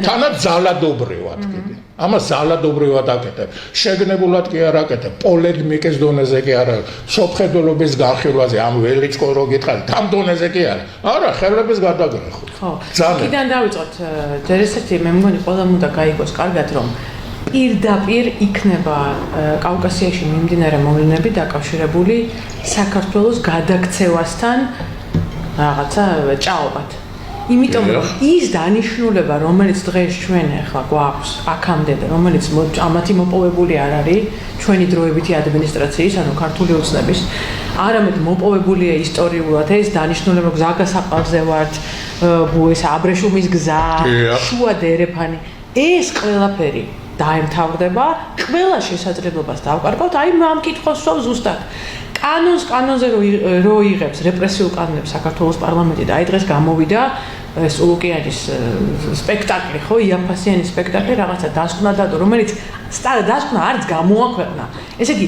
თანაც ძალადობრივად კიდე ამას ზალადობრივად აკეთებ. შეგნებულად კი არ აკეთებ, პოლემიკის დონეზე კი არა, სოფხედელობის განხილვაზე, ამ ველიწყო რო გითხარით, ამ დონეზე კი არა. არა, ხელების გადაგრეხო. ხო. იქიდან დავიწყოთ, ჯერესეთი მე მგონი ყველამ უნდა გაიგოს კარგად, რომ პირდაპირ იქნება კავკასიაში მიმდინარე მოვლენები დაკავშირებული საქართველოს გადაქცევასთან რაღაცა ჭაობად. იმიტომ რომ ის დანიშნულება, რომელიც დღეს ჩვენ ახლა გვაქვს აქამდე და რომელიც ამათი მოპოვებული არ არის ჩვენი დროებითი ადმინისტრაციის, ანუ ქართული ოცნების, არამედ მოპოვებულია ისტორიულად ეს დანიშნულება გზა გასაყარზე ვართ, ეს აბრეშუმის გზა, შუა დერეფანი, ეს ყველაფერი დაემთავრდება, ყველა შესაძლებლობას დავკარგავთ, აი ამ კითხვას ვსვამ ზუსტად. კანონზე რო იღებს რეპრესიულ კანონებს საქართველოს პარლამენტი და აი დღეს გამოვიდა ეს ულუკიანის სპექტაკლი, ხო, იაფასიანის სპექტაკლი რაღაცა დასკვნა დადო, რომელიც სტარა დასკვნა არც გამოაქვეყნა. ესე იგი,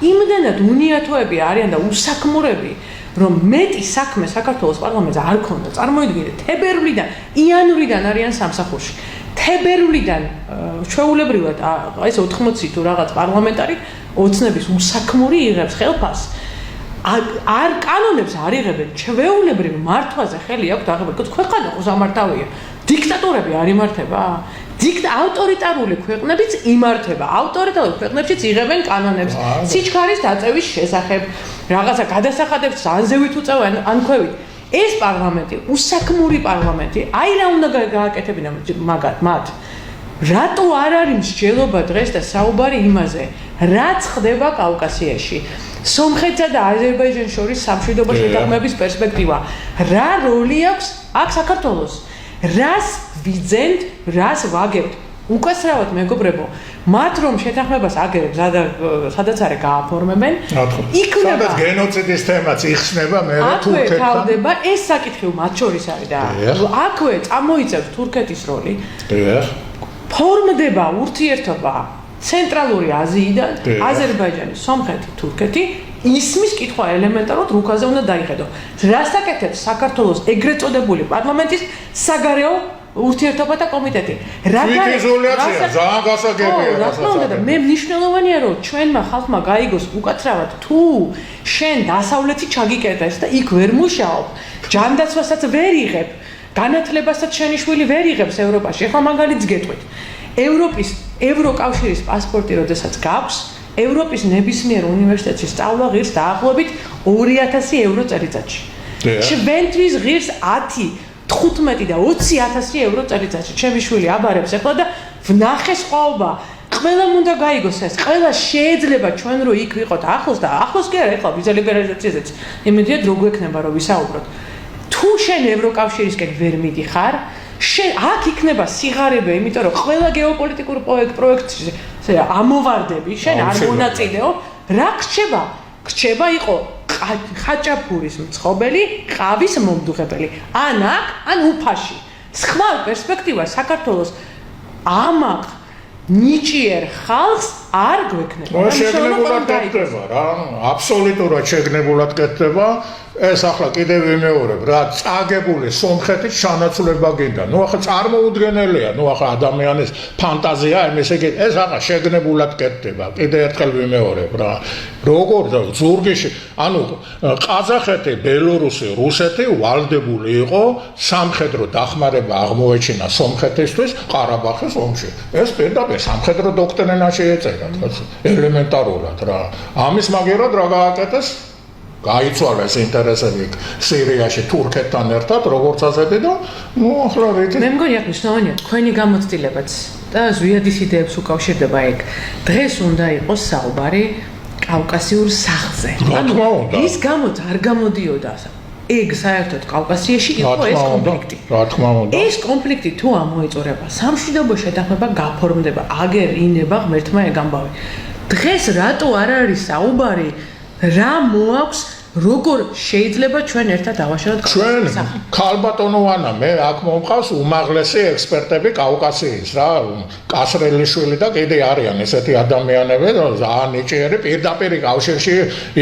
იმდენად უნიათოები არიან და უსაქმურები, რომ მეტი საქმე საქართველოს პარლამენტზე არ ქონდა. წარმოიდგინეთ, თებერვლიდან, იანვრიდან არიან სამსახურში. თებერვლიდან ჩვეულებრივად ეს 80 თუ რაღაც პარლამენტარი ოცნების უსაქმური იღებს ხელფას. არ კანონებს არ იღებენ, ჩვეულებრივ მართვაზე ხელი აქვს დაღებულ. ქვეყანა უზამართავია. დიქტატორები არ იმართება? ავტორიტარული ქვეყნებიც იმართება. ავტორიტარულ ქვეყნებშიც იღებენ კანონებს. სიჩქარის დაწევის შესახებ, რაღაცა გადასახადებს ანზევით უწევენ ან ქვევით. ეს პარლამენტი, უსაქმური პარლამენტი, აი რა უნდა გააკეთებინა მათ. რატო არ არის მსჯელობა დღეს და საუბარი იმაზე, რაც ხდება კავკასიაში? სომხეთსა და აზერბაიჯანს შორის სამშვიდობო შეთანხმების პერსპექტივა. რა როლი აქვს აქ საქართველოს? რას ვიძენთ, რას ვაგებთ? უკაცრავად მეგობრებო, მათ რომ შეთანხმებას აგერებს, სადაც არის გააფორმებენ, იქნება სადაც გენოციდის თემაც იხსნება, მე თურქეთთან. აქვე თავდება ეს საკითხი მათ შორის არის და აქვე წამოიწევს თურქეთის როლი. ფორმდება ურთიერთობა ცენტრალური აზიიდან, აზერბაიჯანი, სომხეთი, თურქეთი, ისმის კითხვა ელემენტარულად რუკაზე უნდა დაიხედო. რას აკეთებს საქართველოს ეგრეთ წოდებული პარლამენტის საგარეო ურთიერთობათა კომიტეტი. იზოლაცია ძალიან გასაგებია. რა თქმა უნდა, მე მნიშვნელოვანია რომ ჩვენმა ხალხმა გაიგოს უკაცრავად თუ შენ დასავლეთი ჩაგიკეტეს და იქ ვერ მუშაობ, ჯანდაცვასაც ვერ იღებ, განათლებასაც შენი შვილი ვერ იღებს ევროპაში. ეხლა მაგალითს გეტყვით. ევროკავშირის პასპორტი როდესაც გაქვს, ევროპის ნებისმიერ უნივერსიტეტში სწავლა ღირს დაახლოებით 2000 евро წელიწადში. ჩვენთვის ღირს 10 15 და 20000 евро წელიწადში. ჩემი შვილი აბარებს ახლა და ვნახე სხვაობა. ყველამ უნდა გაიგოს ეს. ყველა შეიძლება ჩვენ რო იქ ვიყოთ ახლოს და ახლოს კი არა ახლა ვიზა ლიბერალიზაციაზეც. იმედია დრო გვექნება რომ ვისაუბროთ. თუ შენ ევროკავშირისკენ ვერ მიდიხარ, შენ აქ იქნება სიღარიბე, იმიტომ რომ ყველა გეოპოლიტიკურ პროექტში ამოვარდები, შენ არ მონაწილეო, რა გრჩება? გრჩება იყო ხაჭაპურის მცხობელი, ყავის მომდუღებელი. ან აქ, ან უფაში. სხვა პერსპექტივა საქართველოს ამაყ ნიჭიერ ხალხს არ გვექნება. შეგნებულად კეთდება რა, აბსოლუტურად შეგნებულად კეთდება. ეს ახლა კიდევ ვიმეორებ რა, წაგებული სომხეთის შანაცვლება გინდა. ნუ ახლა წარმოუდგენელია, ნუ ახლა ადამიანის ფანტაზია, ესე იგი ეს ახლა შეგნებულად კეთდება. კიდევ ერთხელ ვიმეორებ რა. როგორ ზურგიში, ანუ ყაზახეთი, ბელორუსი, რუსეთი ვალდებული იყო სამხედრო დახმარება აღმოეჩინა სომხეთისთვის ყარაბაღის ომში. ეს პირდაპირ სამხედრო დოქტრინაში ეწერა, ელემენტარულად რა. ამის მაგერად რა გააკეთეს? გაიცვალა ეს ინტერესები სირიაში თურქეთთან ერთად, როგორც ასეთი და ნუ ახლა რითი მე მგონი აქ მნიშვნელოვანია თქვენი გამოცდილებაც და ზვიადის იდეებს უკავშირდება ეგ. დღეს უნდა იყოს საუბარი კავკასიურ სახლზე. ის გამოც არ გამოდიოდა ეგ საერთოდ კავკასიაში იყო ეს კონფლიქტი. რა თქმა უნდა. ეს კონფლიქტი თუ ამოეწორება, სამშვიდობო შეთანხმება გაფორმდება, აგერ ინება ღმერთმა ეგ ამბავი. დღეს რატო არ არის საუბარი რა მოაქვს როგორ შეიძლება ჩვენ ერთად დავაშალოთ ჩვენ ქალბატონო ანა მე აქ მომყავს უმაღლესი ექსპერტები კავკასიის რა კასრელიშვილი და კიდე არიან ესეთი ადამიანები ძალიან ნიჭიერი პირდაპირ კავშირში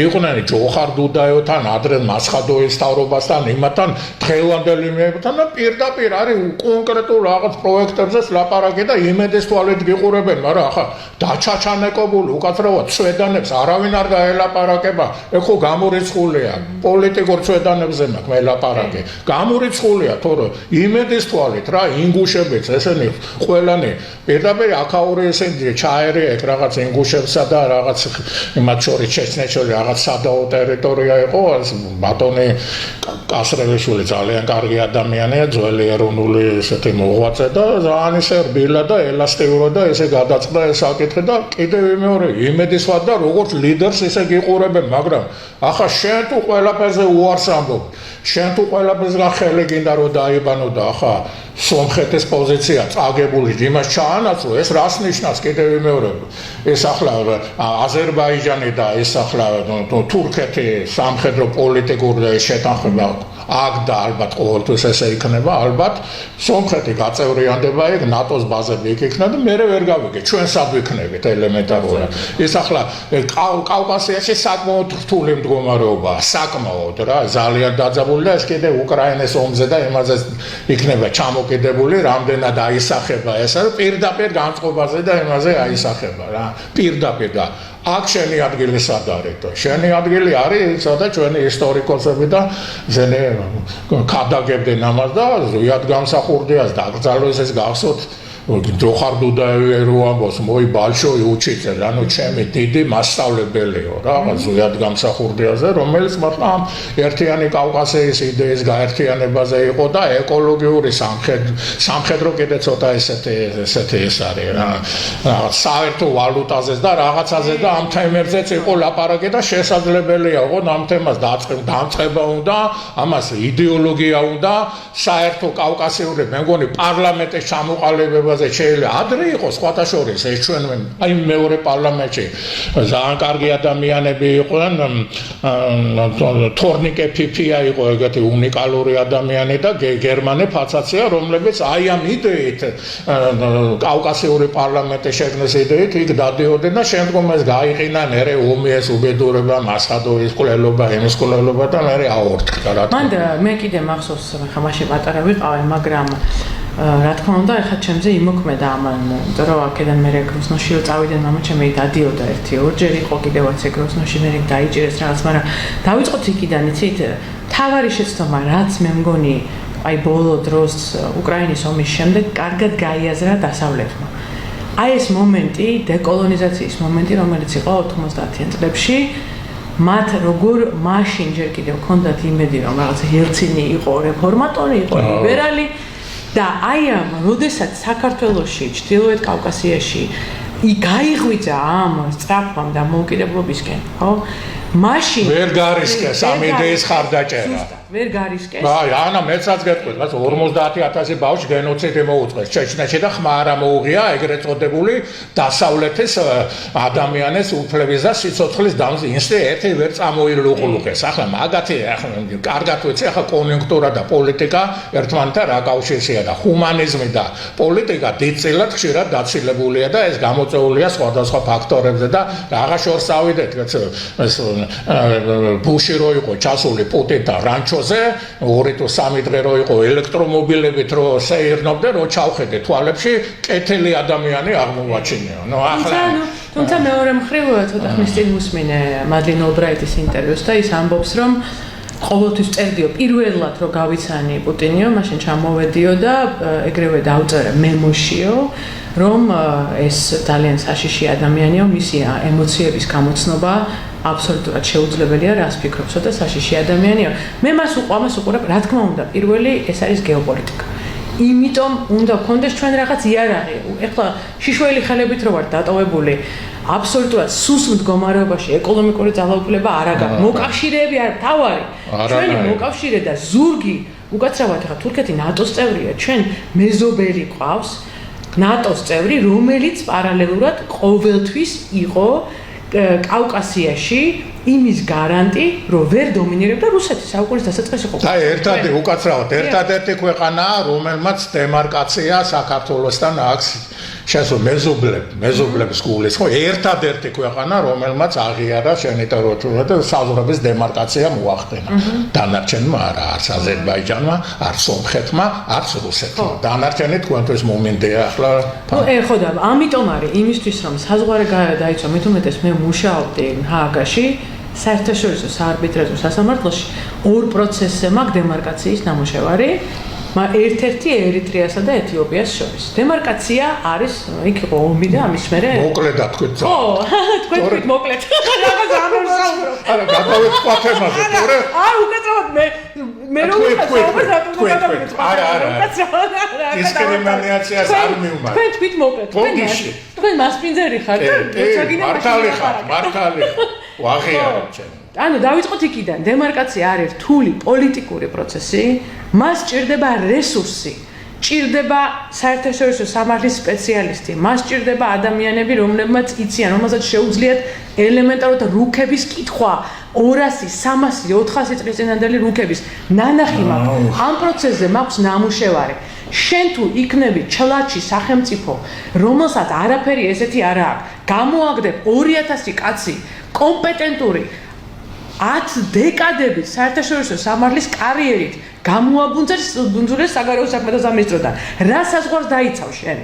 იყვნენ ჯოხარ დუდაევთან ადრე მასხადოის თავრობასთან იმათთან დღევანდელი მეებთან და პირდაპირ არის კონკრეტულ რაღაც პროექტებზეც ლაპარაკი და იმედის თვალით გიყურებენ მაგრამ ახლა დაჩაჩანეკობული უკაცრავად სვედანებს არავინ არ გაელაპარაკება ეხო გამორიცხულია პოლიტიკურ სვედანებზე მაქვს მე ლაპარაკი გამორიცხულია თორე იმედის თვალით რა ინგუშებიც ესენი ყველანი პირდაპირ აქაური ესენი ჩაერი ეგ რაღაც ინგუშებსა და რაღაც მათ შორის ჩეჩნეთში რაღაც სადაო ტერიტორია იყო ბატონი კასრელიშვილი ძალიან კარგი ადამიანია ძველი ეროვნული ესეთი მოღვაწე და ძალიან ისე რბილა და ელასტიური და ესე გადაწყდა ეს საკითხი და კიდევ მეორე იმედის თვალით და როგორც ლიდერს ესე გიყურებენ მაგრამ ახლა შენ თუ ყველაფერზე უარს ამბობ შენ თუ ყველაფერზე ხელი გინდა რომ დაიბანო და ახლა სომხეთის პოზიცია წაგებული იმას ჩაანაცვლო ეს რას ნიშნავს კიდევ მეორე ეს ახლა აზერბაიჯანი და ეს ახლა თურქეთი სამხედრო პოლიტიკური შეთანხმება აქ და ალბათ ყოველთვის ესე იქნება ალბათ სომხეთი გაწევრიანდება ეგ ნატოს ბაზები იქ იქნება და მე ვერ გავიგე ჩვენ სად ვიქნებით ელემენტარულად ეს ახლა კავკასიაში საკმაოდ რთული მდგომარეობაა საკმაოდ რა ძალიან დაძაბული და ეს კიდე უკრაინის ომზე და იმაზე იქნება ჩამოკიდებული რამდენად აისახება ეს პირდაპირ განწყობაზე და იმაზე აისახება რა პირდაპირ და აქ შენი ადგილი სად არის? შენი ადგილი არის სადაც ჩვენი ისტორიკოსები და ზენი ქადაგებდნენ ამას და ზუსტად გამსახურდიას დაკრძალოს ეს გახსოვთ ჯოხარ დუდაევი რო ამბობს მოი ბალშოი უჩიცე ანუ ჩემი დიდი მასწავლებელიო რა ზუსტად გამსახურდიაზე რომელიც მართლა ამ ერთიანი კავკასიის იდეის გაერთიანებაზე იყო და ეკოლოგიური სამხედრო კიდე ცოტა ესეთი ეს არის რა საერთო ვალუტაზეც და რაღაცაზე და ამ თემებზეც იყო ლაპარაკი და შესაძლებელია ოღონდ ამ თემას დამწყება უნდა ამას იდეოლოგია უნდა საერთო კავკასიური მე მგონი პარლამენტის ჩამოყალიბება შეიძლება ადრე იყოს სხვათა შორის ეს ჩვენ აი მეორე პარლამენტში ძალიან კარგი ადამიანები იყვნენ თორნიკე ფიფია იყო ეგეთი უნიკალური ადამიანი და გერმანე ფაცაცია რომლებიც აი ამ იდეით კავკასიური პარლამენტის შექმნის იდეით იქ დადიოდნენ და შემდგომ ეს გაიყინა მერე ომის უბედურება მასხადოის კვლელობა იმის კვლელობა და მერე აორთქა რა მან მე კიდე მახსოვს ხა მაშინ პატარა ვიყავი მაგრამ რა თქმა უნდა ეხლა ჩემზე იმოქმედა ამან იმიტომ რომ აქედან მე გროზნოში წავიდნენ მამა ჩემი დადიოდა ერთი ორჯერ იყო კიდევაც გროზნოში მე დაიჭირეს რაღაც მაგრამ დავიწყოთ იქიდან იცით თავარი შეცდომა რაც მე მგონი აი ბოლო დროს უკრაინის ომის შემდეგ კარგად გაიაზრა დასავლეთმა აი ეს მომენტი დეკოლონიზაციის მომენტი რომელიც იყო 90-იან წლებში მათ როგორ მაშინ ჯერ კიდევ ჰქონდათ იმედი რომ რაღაც ელცინი იყო რეფორმატორი იყო ლიბერალი და აი ამ როდესაც საქართველოში ჩრდილოეთ კავკასიაში გაიღვიძა ამ სწრაფამ და მოუკიდებლობისკენ ხო მაშინ ვერ გარისკეს ამ იდეის ხარდაჭერა ვერ გარისკეს აი ანა მეცაც გეტყვით მას 50000 ბავშვი გენოციდი მოუწყეს ჩეჩნეთში და ხმა არ მოუღია ეგრეთ წოდებული დასავლეთის ადამიანის უფლების და სიცოცხლის დამზი ინსტიტუტი ვერ წამოილუყლუყეს ახლა მაგათი ახლა კარგად ვიცი ახლა კონიუნქტურა და პოლიტიკა ერთმანეთთან რა კავშირშია და ჰუმანიზმი და პოლიტიკა დიდწილად ხშირად დაცილებულია და ეს გამოწეულია სხვადასხვა ფაქტორებზე და რაღაც შორს ავიდეთ ეს ბუში რო იყო ჩასული პუტინთან რანჩოზე 2 თუ 3 დღე რო იყო ელექტრომობილებით რო შეერნობდე რო ჩავხედე თვალებში კეთილი ადამიანი აღმოვაჩინეო ნუ ახლა თუმცა მეორე მხრივ ცოტა ხნის წინ მოსმინე მადლინ ოლბრაიტის ინტერვიუს და ის ამბობს რომ ყოველთვის წერდიო პირველად რო გავიცანი პუტინიო მაშინ ჩამოვედიო და ეგრევე დავწერე მემოშიო რომ ეს ძალიან საშიში ადამიანია მისი ემოციების გამოცნობა აბსოლუტურად შეუძლებელია რას ფიქრობსო და საშიში ადამიანია მე მას უყურებ რა თქმა უნდა პირველი ეს არის გეოპოლიტიკა იმიტომ უნდა გქონდეს ჩვენ რაღაც იარაღი ეხლა შიშველი ხელებით რო ვარ დატოვებული აბსოლუტურად სუს მდგომარეობაში ეკონომიკური ძალაუფლება არ აქვს მოკავშირეები არ თავარი ჩვენი მოკავშირე და ზურგი უკაცრავად ხა თურქეთი ნატოს წევრია ჩვენ მეზობელი ყავს ნატოს წევრი რომელიც პარალელურად ყოველთვის იყო კავკასიაში იმის გარანტი, რომ ვერ დომინირებდა რუსეთი საუკუნის დასაწყისი ყოფილა. და ერთადერთი ქვეყანაა, რომელმაც დემარკაცია საქართველოსთან აქვს მეზობლებს გულის, ხო, ერთადერთი ქვეყანა, რომელმაც აღიარა შენი ტერიტორია და საზღვრების დემარკაცია მოახდინა. დანარჩენმა არა, არც აზერბაიჯანმა, არც სომხეთმა, არც რუსეთმა. დანარჩენი თქვენთვის მომინდია ახლა. ხო და ამიტომ არის იმისთვის რომ საზღვარი დაიცვა, მით უმეტეს მე მუშაობდი ჰააგაში საერთაშორისო საარბიტრაჟო სასამართლოში ორ პროცესზე მაქვს დემარკაციის ნამუშევარი. ერთ-ერთი ერიტრეასა და ეთიოპიას შორის. დემარკაცია არის იქ იყო ომი და ამის მერე მოკლედ თქვით. ხო, თქვით მოკლედ. რაღაც ამოსაუბრო. არა, გადავეც სხვა თემაზე, თორე უკაცრავად მე რომ დისკრიმინაციას არ მიუმართ. თქვენ თქვით მოკლედ. თქვენ მასპინძელი ხართ და როცა მართალი ხარ. ვაღიარებ ჩემ. ანუ დავიწყოთ იქიდან. დემარკაცია არის რთული პოლიტიკური პროცესი, მას ჭირდება რესურსი, ჭირდება საერთაშორისო სამართლის სპეციალისტი, მას ჭირდება ადამიანები, რომლებმაც იციან, რომელსაც შეუძლიათ ელემენტარულად რუქების კითხვა, 200, 300, 400 წლის წინანდელი რუქების ნანახი მაქვს. ამ პროცესზე მაქვს ნამუშევარი. შენ თუ იქნები ჩლაჩი სახელმწიფო, რომელსაც არაფერი ესეთი არ აქვს, გამოაგდებ 2000 კაცი, კომპეტენტური 10 დეკადების საერთაშორისო სამართლის კარიერით გამოაბუნძურეს საგარეო საქმეთა სამინისტროდან. რა საზღვარს დაიცავ შენ?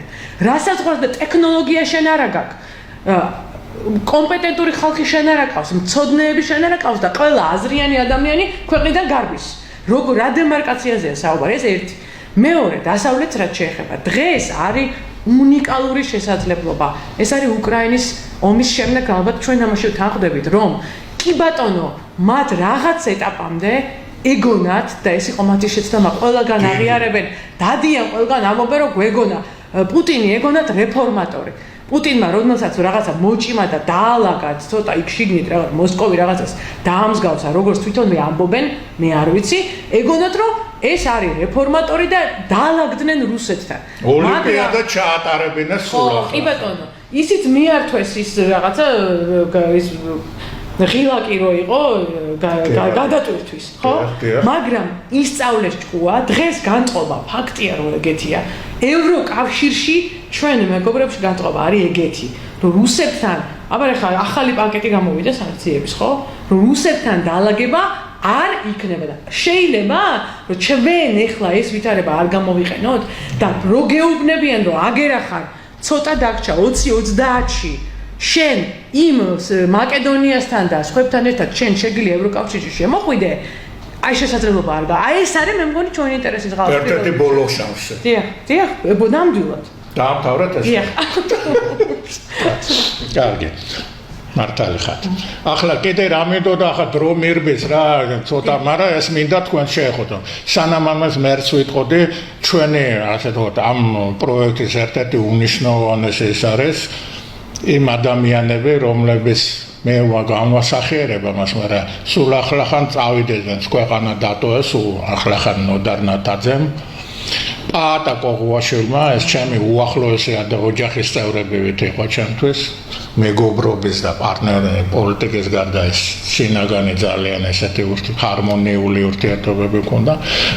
რა საზღვარს და ტექნოლოგია შენ არ აგაქვს? კომპეტენტური ხალხი შენ არ აკავს, მცოდნეები შენ არ აკავს და ყველა აზრიანი ადამიანი ქვეყნიდან გარბის. როგორ რა დემარკაციაზეა საუბარი? ეს ერთი. მეორე, დასავლეთს რაც შეეხება. დღეს არის უნიკალური შესაძლებლობა. ეს არის უკრაინის ომის შემდეგ ალბათ ჩვენ ამაში თანხდებით, რომ კი ბატონო, მათ რაღაც ეტაპამდე ეგონათ და ეს იყო მათი შეცდომა, ყველგან აღიარებენ, დადიან ყველგან ამობენ რომ გვეგონა პუტინი ეგონათ რეფორმატორი. პუტინმა რომელსაც რაღაცა მოჭიმა და დაალაგა ცოტა იქ შიგნით რაღაც მოსკოვი რაღაცას დაამსგავსა, როგორც თვითონ მე ამბობენ, მე არ ვიცი, ეგონათ რომ ეს არის რეფორმატორი და დაალაგდნენ რუსეთთან. ოლიმპიადა ჩაატარებინა სულ ახლა. კი ბატონო, ისიც მიართვეს ის რაღაცა ის ღილაკი რო იყო გადატვირთვის, ხო? მაგრამ ისწავლეს ჭკუა, დღეს განწყობა ფაქტია რომ ეგეთია. ევროკავშირში ჩვენ მეგობრებში განწყობა არის ეგეთი, რომ რუსეთთან, აბა ხა ახალი პაკეტი გამოვიდა სანქციების, ხო? რომ რუსეთთან დაალაგება არ იქნება და შეიძლება რომ ჩვენ ეხლა ეს ვითარება არ გამოვიყენოთ და რო გეუბნებიან რომ აგერახარ ცოტა დაგჭა 20-30-ში შენ იმ მაკედონიასთან და სხვებთან ერთად შენ შეგიძლია ევროკავშირში შემოხვიდე, აი შესაძლებლობა არ გაქვს. აი ეს არის მე მგონი ჩვენი ინტერესის ღალატი. ერთ-ერთი ბოლო შანსი. დიახ, ნამდვილად. დაამთავრეთ ეს. დიახ. კარგი. მართალი ხარ. ახლა კიდე რამედოდა ახლა დრო მირბის რა, ცოტა, მაგრამ ეს მინდა თქვენ შეეხოთ. სანამ ამას მერც ვიტყოდი, ჩვენი ასე ვთქვათ, ამ პროექტის ერთ-ერთი უმნიშვნელოვანესი ის არის იმ ადამიანები, რომლებიც მე განვასახიერება მას, მაგრამ სულ ახლახან წავიდნენ ქვეყანა დატოეს, სულ ახლახან ნოდარ ნათაძემ. პაატა კოღუაშვილმა, ეს ჩემი უახლოესი ოჯახის წევრებივით იყო ჩემთვის, მეგობრობის და პარტნიორი პოლიტიკის გარდა ეს შინაგანი ძალიან ესეთი ჰარმონიული ურთიერთობები ჰქონდა,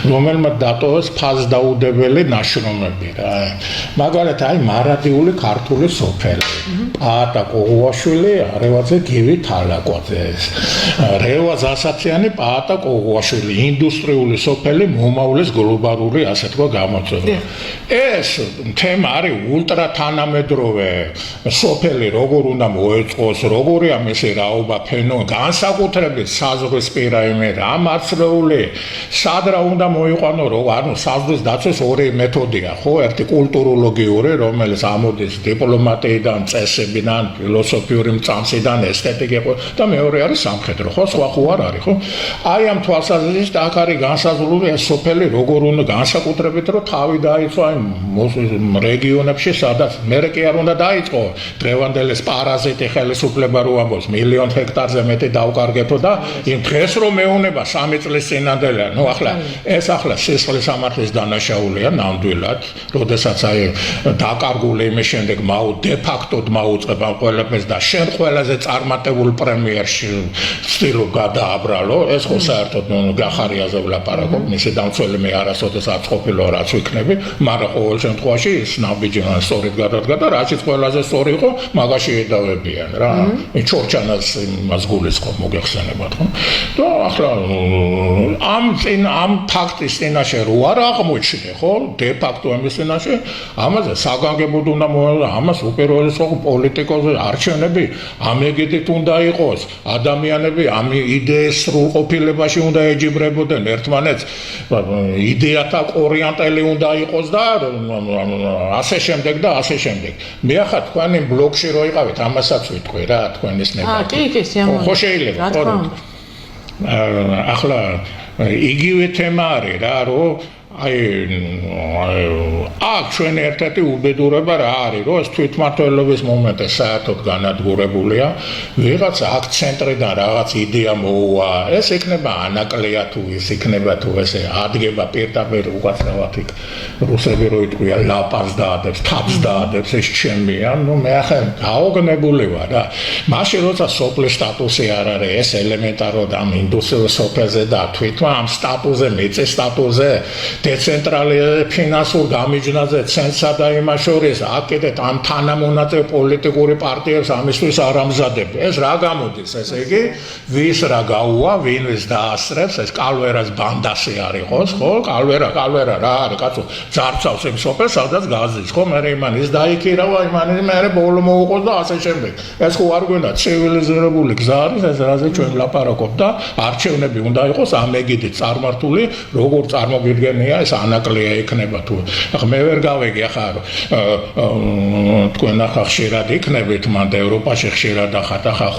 რომელმაც დატოვეს ფასდაუდებელი ნაშრომები რა. მაგალითად, აი მარადიული ქართული სოფელი. პაატა კოღუაშვილი, არევაძე გივი თალაკვაძე. რევაზ ასათიანი, პაატა კოღუაშვილი, ინდუსტრიული სოფელი, მომავლის გლობალური ასე თქვა გამოწვევა. ეს თემა არის ულტრა თანამედროვე სოფელი როგორ უნდა მოეწყოს, როგორია მისი რაობა ფენო, განსაკუთრებით საზღვრისპირა იმე რა მარცვლეული, სად რა უნდა მოიყვანო, ანუ საზღვრის დაცვის ორი მეთოდია, ხო? ერთი კულტუროლოგიური, რომელიც ამოდის დიპლომატიიდან, წესებიდან, ფილოსოფიური მწამსიდან, ესთეტიკიდან და მეორე არის სამხედრო, ხო? სხვა ხო არ არის, ხო? აი ამ თვალსაზრისით აქ არის განსაზღვრული ეს სოფელი როგორ უნდა განსაკუთრებით რომ თავი დაიწყო აი რეგიონებში, სადაც მერე კი არ უნდა დაიწყო დღევანდელი პარაზიტი ხელისუფლება რო ამბობს მილიონ ჰექტარზე მეტი დავკარგეთო და იმ დღეს რომ მეუნება 3 წლის წინანდელია ნუ ახლა ეს ახლა სისხლის სამართლის დანაშაულია ნამდვილად როდესაც აი დაკარგული იმის შემდეგ დე ფაქტოდ მაუწყება ყველაფერს და შენ ყველაზე წარმატებულ პრემიერში სტილო გადააბრალო ეს ხო საერთოდ გახარიაზე ვლაპარაკობ მისი დამცველი მე არასოდეს არ ყოფილა რაც ვიქნები მაგრამ ყოველ შემთხვევაში ის ნაბიჯია სწორედ გადადგა და რასაც ყველაზე სწორი იყო მაგაში ედავებიან რა ჩორჩანას იმას გულისხმობ მოგეხსენებათ ხო და ახლა ამ ფაქტის წინაშე რო არ აღმოჩნდა ხო დე ფაქტო ამის წინაშე ამაზე საგანგებოდ უნდა მოეღო ამას უპირველეს ხო პოლიტიკოსი არჩევნები ამეგიდით უნდა იყოს ადამიანები ამ იდეის სრულყოფილებაში უნდა ეჯიბრებოდნენ ერთმანეთს იდეათა ორიენტალი უნდა იყოს და ასე შემდეგ და ასე შემდეგ მე ახლა თქვენი ბლოგში რო იყავით ამასაც ვიტყვი რა თქვენის ნება კი სიამოვნებაა ხო შეიძლება ახლა იგივე თემა არის რა რომ აი ჩვენ ერთ-ერთი უბედურება რა არის რომ ეს თვითმმართველობის მომენტი საერთოდ განადგურებულია ვიღაც აქცენტრიდან რაღაც იდეა მოუვა ეს იქნება ანაკლია თუ ის იქნება თუ ესე ადგება პირდაპირ უკაცრავად იქ რუსები რო იტყვია ლაპარს დაადებს თაფს დაადებს ეს ჩემია ნუ მე ახლა გაოგნებული ვარ რა მაშინ როცა სოფლის სტატუსი არ არის ეს ელემენტარულად ამ ინდუსტრიულ სოფელზე და თვითონ ამ სტატუსზე მეწე სტატუსზე დეცენტრალიზაცია ფინანსურ გამიჯნაზე ცენტრსა და იმას შორის აკეთეთ ამ თანამონაწილე პოლიტიკური პარტიებს ამისთვის არ ამზადებ ეს რა გამოდის ესე იგი ვის რა გაუვა ვინ ვის დაასწრებს ეს კალვერას ბანდასი არის ხო კალვერა რა არის კაცო ძარცავს იმ სოფელს სადაც გაზის ხო მე იმან ის დაიქირავა იმან მე ბოლო მოუყოს და ასე შემდეგ ეს ხო არ გვენდა ცივილიზირებული გზა არის ეს რაზე ჩვენ ვლაპარაკობ და არჩევნები უნდა იყოს ამ ეგიდით წარმართული როგორ წარმოგიდგენია ეს ანაკლია იქნება თუ ახლა მე ვერ გავეგი ახლა თქვენ ახლა ხშირად იქნებით მან და ევროპაში ხშირად ახლა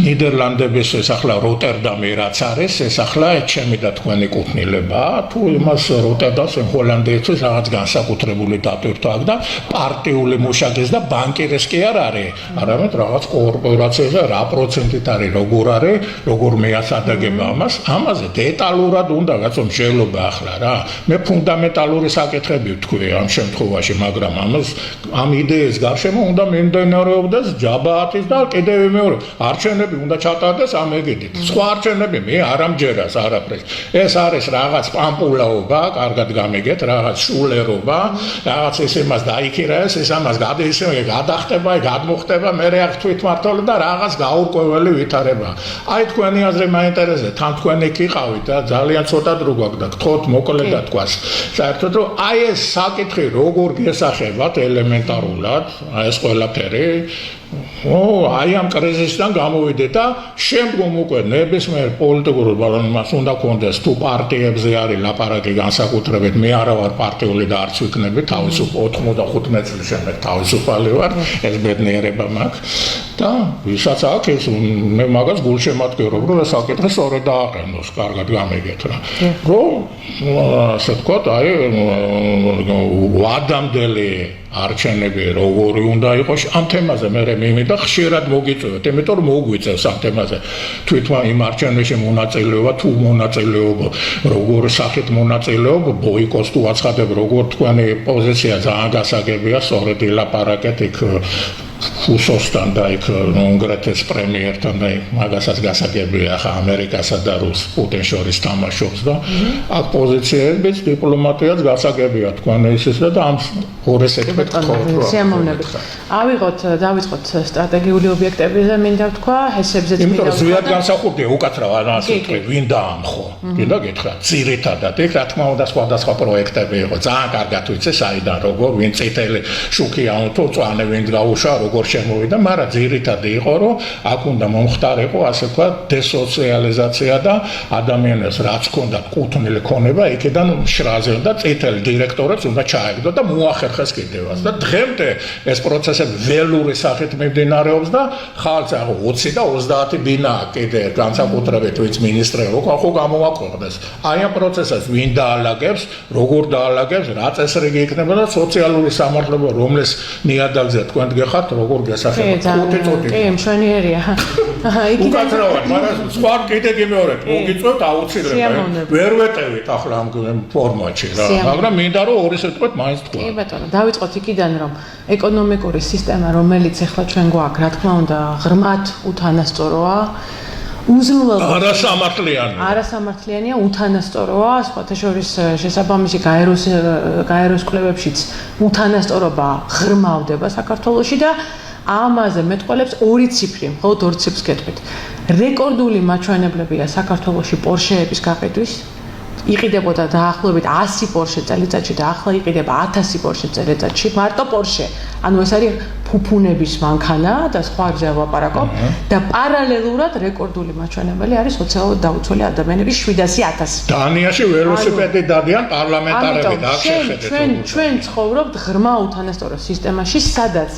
ნიდერლანდების ეს ახლა როტერდამი რაც არის ეს ახლა ჩემი და თქვენი კუთვნილება თუ იმას როტერდამს ჰოლანდიისთვის რაღაც განსაკუთრებული დატვირთვა აქვს და პარტიული მუშაკის და ბანკირის კი არ არის არამედ რაღაც კორპორაციაზე რა პროცენტით არის როგორ მეასადაგება ამაზე დეტალურად უნდა გაცო მსჯელობა ახლა რა მე ფუნდამენტალური საკითხები ვთქვი ამ შემთხვევაში მაგრამ ამ იდეის გარშემო უნდა მიმდინარეობდეს ჯაბაათის და კიდევ მეორე არჩევნები უნდა ჩატარდეს ამ ეგიდით სხვა არჩევნები მე არ ამჯერას არაფერს ეს არის რაღაც პამპულაობა კარგად გამიგეთ რაღაც შულერობა რაღაც ის იმას დაიქირაეს ეს ამას გადახტება გადმოხტება მე რა თვითმმართველი და რაღაც გაურკვეველი ვითარება აი თქვენი აზრი მაინტერესებს თან თქვენ იქ იყავით და ძალიან ცოტა დრო გვაქვს და გთხოვთ მოკლედ და თქვას საერთოდ რომ აი ეს საკითხი როგორ გესახებათ ელემენტარულად აი ეს ყველაფერი აი ამ კრიზისიდან გამოვიდეთ და შემდგომ უკვე ნებისმიერ პოლიტიკურ ბალანსს უნდა კონდეს თუ პარტიებზე არის ლაპარაკი განსაკუთრებით მე არა ვარ პარტიული და არც ვიქნები თავისუფალ 95 წლის შემდეგ თავისუფალი ვარ ეს ბედნიერება მაქვს და ვისაც აქვს ეს მე მაგას გულშემატკივრობ რომ ეს საკითხი სწორედ დააყენოს კარგად გამიგეთ რა რომ ასე ვთქვათ აი ვადამდელი არჩევნები როგორი უნდა იყოს ამ თემაზე მე მემინდა ხშირად მოგიწევთ იმიტომ რომ მოგვიწევს ამ თემაზე თვითონ იმ არჩევნებში მონაწილეობა თუ მონაწილეობა როგორ სახით მონაწილეობა ბოიკოტს თუ აცხადებ როგორ თქვენი პოზიცია ძალიან გასაგებია სწორედ ლაპარაკეთ იქ ფუსოსთან და იქ უნგრეთის პრემიერთან და მაგასაც გასაგებია ხა ამერიკასა და რუს პუტინს შორის თამაშობს და აქ პოზიციებიც დიპლომატიაც გასაგებია თქვენ ისე და ამ ორესეთებით სიამოვნებით დავიწყოთ სტრატეგიული ობიექტებზე მინდა ვთქვა ჰესებზეც მინდა ვთქვა ზუსტად განსახურდია უკაცრავ ანასი ვინ დაამხო კიდე გითხრა ძირითადად ეგ რა თქმა უნდა სხვადასხვა პროექტები იყო ძალიან კარგად ვიცი საიდან როგორ ვინ წითელი შუქია თუ წვანე ვინ გაუშვა როგორ შემოვიდა, მაგრამ ძირითადი იყო, რომ აქ უნდა მომხდარიყო, ასე ვთქვათ, დესოციალიზაცია და ადამიანებს რაც ჰქონდათ კუთვნილი ქონება, იქიდან შრაზე და წითელი დირექტორებს უნდა ჩაეგდო და მოახერხეს კიდევაც. და დღემდე ეს პროცესები ველური სახით მიმდინარეობს და ხალხს 20 და 30 ბინა კიდე განსაკუთრებით ვინც მინისტრია ხო გამოაქვეყნეს. აი ამ პროცესს ვინ დაალაგებს, როგორ დაალაგებს, რა წესრიგი იქნება და სოციალური სამართლებო რომლის ნიადაგზე თქვენ გეხართ როგორ გასახებად 5 წუთი. კი, მშვენიერია. უკაცრავად, მაგრამ სხვა კიდე გიმეორებ, მოგიწევთ აუცილებლად. ვერ ვეტევით ახლა ამ ფორმატში რა, მაგრამ მინდა რომ ორი სიტყვით მაინც თქვა. კი ბატონო, დავიწყოთ იქიდან რომ ეკონომიკური სისტემა, რომელიც ახლა ჩვენ გვაქვს, რა თქმა უნდა, ღრმად უთანასწოროა. უზრუნველყოფა არასამართლიანია, უთანასწოროა, სხვათა შორის შესაბამისი გაეროს კვლევებშიც უთანასწორობა ღრმავდება საქართველოში და ამაზე მეტყველებს ორი ციფრი, მხოლოდ ორი ციფრს გეტყვით. რეკორდული მაჩვენებლებია საქართველოში პორშეების გაყიდვის. იყიდებოდა დაახლოებით 100 პორშე წელიწადში და ახლა იყიდება 1000 პორშე წელიწადში. მარტო პორშე. ანუ ეს არის ფუფუნების მანქანა და სხვა რზე ვლაპარაკობ და პარალელურად რეკორდული მაჩვენებელი არის სოციალურად დაუცველი ადამიანების 700,000. დანიაში ველოსიპედი დადიან პარლამენტარები და აქ შეხედეთ. ჩვენ ცხოვრობთ ღრმა უთანასწორო სისტემაში, სადაც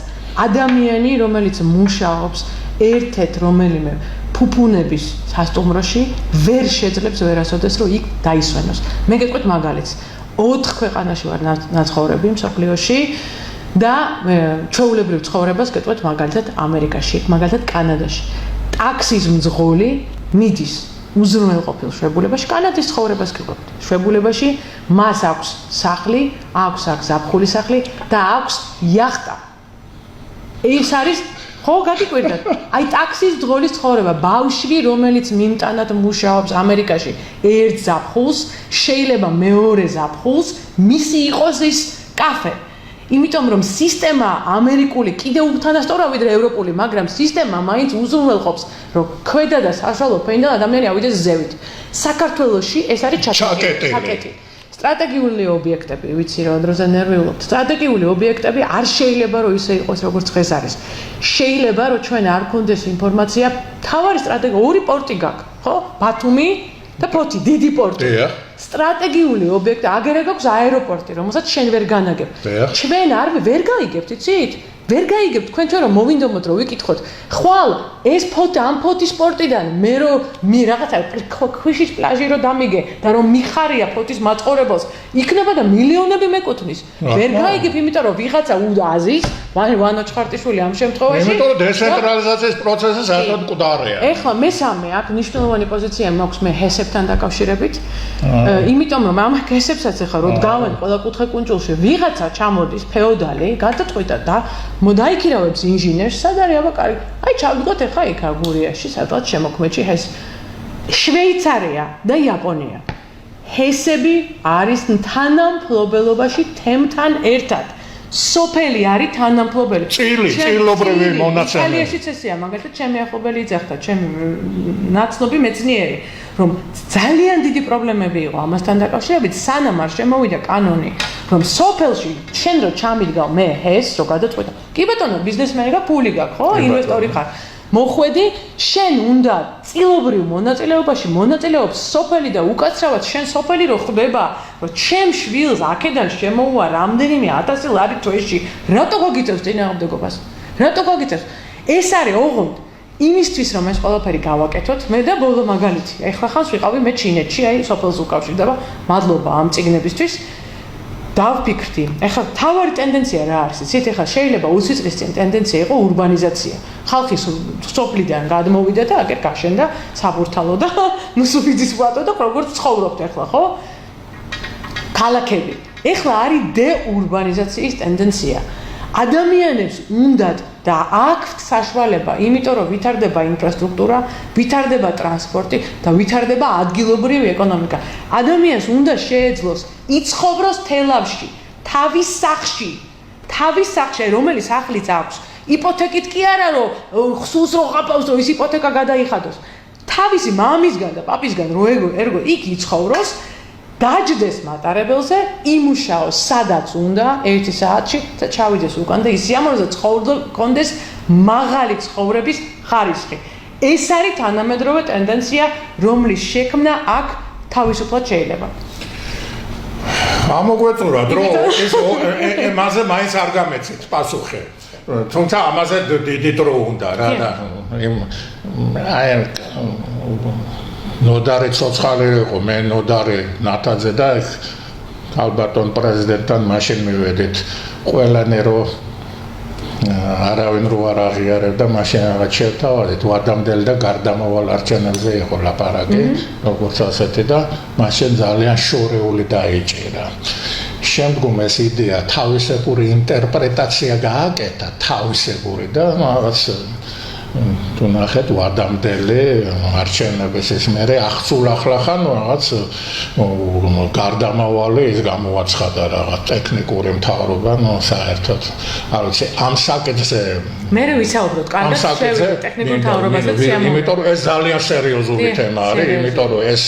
ადამიანი, რომელიც მუშაობს ერთ-ერთ რომელიმე ფუფუნების სასტუმროში ვერ შეძლებს ვერასოდეს რომ იქ დაისვენოს. მე გეტყვით მაგალითს. 4 ქვეყანაში ვარ ნაცხოვრები მსოფლიოში და ჩვეულებრივ ცხოვრებას გეტყვით მაგალითად ამერიკაში, მაგალითად კანადაში. ტაქსის მძღოლი მიდის უზრუნველყოფილ შვებულებაში, კანადის ცხოვრებას გიყავთ. შვებულებაში მას აქვს სახლი, აქვს ზაფხული სახლი და აქვს იახტა. ეს არის ხო გაგიკვირდათ. აი ტაქსის მძღოლის ცხოვრება, ბავშვი, რომელიც მიმტანად მუშაობს ამერიკაში ერთ ზაფხულს, შეიძლება მეორე ზაფხულს მისი იყოს ის კაფე. იმიტომ რომ სისტემა ამერიკული კიდევ უთანასწორია ვიდრე ევროპული, მაგრამ სისტემა მაინც უზრუნველყოფს, რომ ქვედა და საშუალო ფენიდან ადამიანი ავიდეს ზევით. საქართველოში ეს არის ჩაკეტილი. სტრატეგიული ობიექტები, ვიცი რა დროზე ნერვიულობთ. სტრატეგიული ობიექტები არ შეიძლება რომ ისე იყოს როგორც დღეს არის. შეიძლება რომ ჩვენ არ გქონდეს ინფორმაცია, თავარი სტრატეგია, ორი პორტი გაქვს, ხო? ბათუმი და ფოთი, დიდი პორტი. სტრატეგიული ობიექტი, აგერა გაქვს აეროპორტი, რომელსაც შენ ვერ განაგებ. ჩვენ ვერ გაიგებთ, იცით? ვერ გაიგებთ თქვენ ჩვენ რომ მოვინდომოთ რომ ვიკითხოთ. ხვალ ეს ფოთი ამ ფოთის პორტიდან მე რომ რაღაცა ქვიშის პლაჟი რომ დამიგე და რომ მიხარია ფოთის მაცხოვრებელს, იქნება და მილიონები მეკუთვნის. ვერ გაიგებ, იმიტომ რომ ვიღაცა აზის, ვანო ჩხარტიშვილი ამ შემთხვევაში. იმიტომ რომ დეცენტრალიზაციის პროცესი საერთოდ მკვდარია. ეხლა მესამე აქ მნიშვნელოვანი პოზიცია მაქვს მე ჰესებთან დაკავშირებით. იმიტომ რომ ამ ჰესებსაც ეხლა რო დგავენ ყველა კუთხე კუნჭულში, ვიღაცა ჩამოდის ფეოდალი, გადაწყვიტა და დაიქირავებს ინჟინერს, სად არის აბა კარი? აი ჩავდგოთ ეხლა იქ აგურიაში, სადღაც შემოქმედში ჰეს. შვეიცარია და იაპონია. ჰესები არის თანამფლობელობაში თემთან ერთად. სოფელი არის თანამფლობელი. წილობრივი მონაცემები. იტალიაშიც ესეა, მაგალითად, ჩემი ახლობელი იძახდა, ჩემი ნაცნობი მეცნიერი, რომ ძალიან დიდი პრობლემები იყო ამასთან დაკავშირებით, სანამ არ შემოვიდა კანონი, რომ სოფელში შენ რო ჩამიდგავ მე ჰეს, რო გადაწყვეტა. კი ბატონო, ბიზნესმენი და ფული გაქვს, ხო? ინვესტორი ხარ. მოხვედი, შენ უნდა წილობრივ მონაწილეობაში მონაწილეობს სოფელი და უკაცრავად შენ სოფელი რო ხდება, რომ ჩემ შვილს აქედან შემოუვა რამდენიმე 1000 ლარი თვეში, რატო გაგიწევს წინააღმდეგობას? რატო გაგიწევს? ეს არის ოღონდ იმისთვის რომ ეს ყველაფერი გავაკეთოთ, მე და ბოლო მაგალითი. ეხლა ხანს ვიყავი მე ჩინეთში, აი სოფელს უკავშირდება. მადლობა ამ წიგნებისთვის. დავფიქრდი. ეხლა თავარი ტენდენცია რა არის? იცით, ეხლა შეიძლება 20 წლის წინ ტენდენცია იყო ურბანიზაცია. ხალხი სოფლიდან გადმოვიდა და აგერ გაშენდა საბურთალო და ნუსუფიძის პლატო და როგორც ცხოვრობთ ეხლა, ხო? ქალაქები. ეხლა არის დეურბანიზაციის ტენდენცია. ადამიანებს უნდათ და აქვთ საშუალება, იმიტომ რომ ვითარდება ინფრასტრუქტურა, ვითარდება ტრანსპორტი და ვითარდება ადგილობრივი ეკონომიკა. ადამიანს უნდა შეეძლოს იცხოვროს თელავში, თავის სახლში, რომელი სახლიც აქვს. იპოთეკით კი არა რომ ხსულს რო ყავს რომ ის იპოთეკა გადაიხადოს. თავისი მამისგან და პაპისგან რო ერგო იქ იცხოვროს. დაჯდეს მატარებელზე, იმუშაოს სადაც უნდა 1 საათში და ჩავიდეს უკან და ის სიამოვნებაზე კონდეს მაღალი ცხოვრების ხარისხი. ეს არის თანამედროვე ტენდენცია, რომლის შექმნა აქ თავისუფლად შეიძლება. ამოგვეწურა დრო ეს მასე მაინც არ გამეცით პასუხი. თუმცა ამაზე დიდი დრო უნდა რა და აი ნოდარი ცოცხალი იყო, მე ნოდარი ნათაძე და ალბათ პრეზიდენტთან მაშინ მივედით ყველანი რომ არავინ რო არ აღიარებდა მაშინ რაღაც შევთავაზეთ ვადამდელი და გარდამავალ არჩევნებზე იყო ლაპარაკი როგორც ასეთი და მაშინ ძალიან შორეული დაიჭირა შემდგომ ეს იდეა თავისებური ინტერპრეტაცია გააკეთა თავისებური და რაღაც თუ ნახეთ ვადამდელი არჩევნების ეს მერე აღწულ ახლახან რაღაც გარდამავალი ის გამოაცხადა რაღაც ტექნიკური მთავრობა საერთოდ არ ვიცი ამ საკითხზე მე ვისაუბროთ კარგად შევიდეთ ტექნიკურ მთავრობასაც იმიტომ რომ ეს ძალიან სერიოზული თემა არის იმიტომ რომ ეს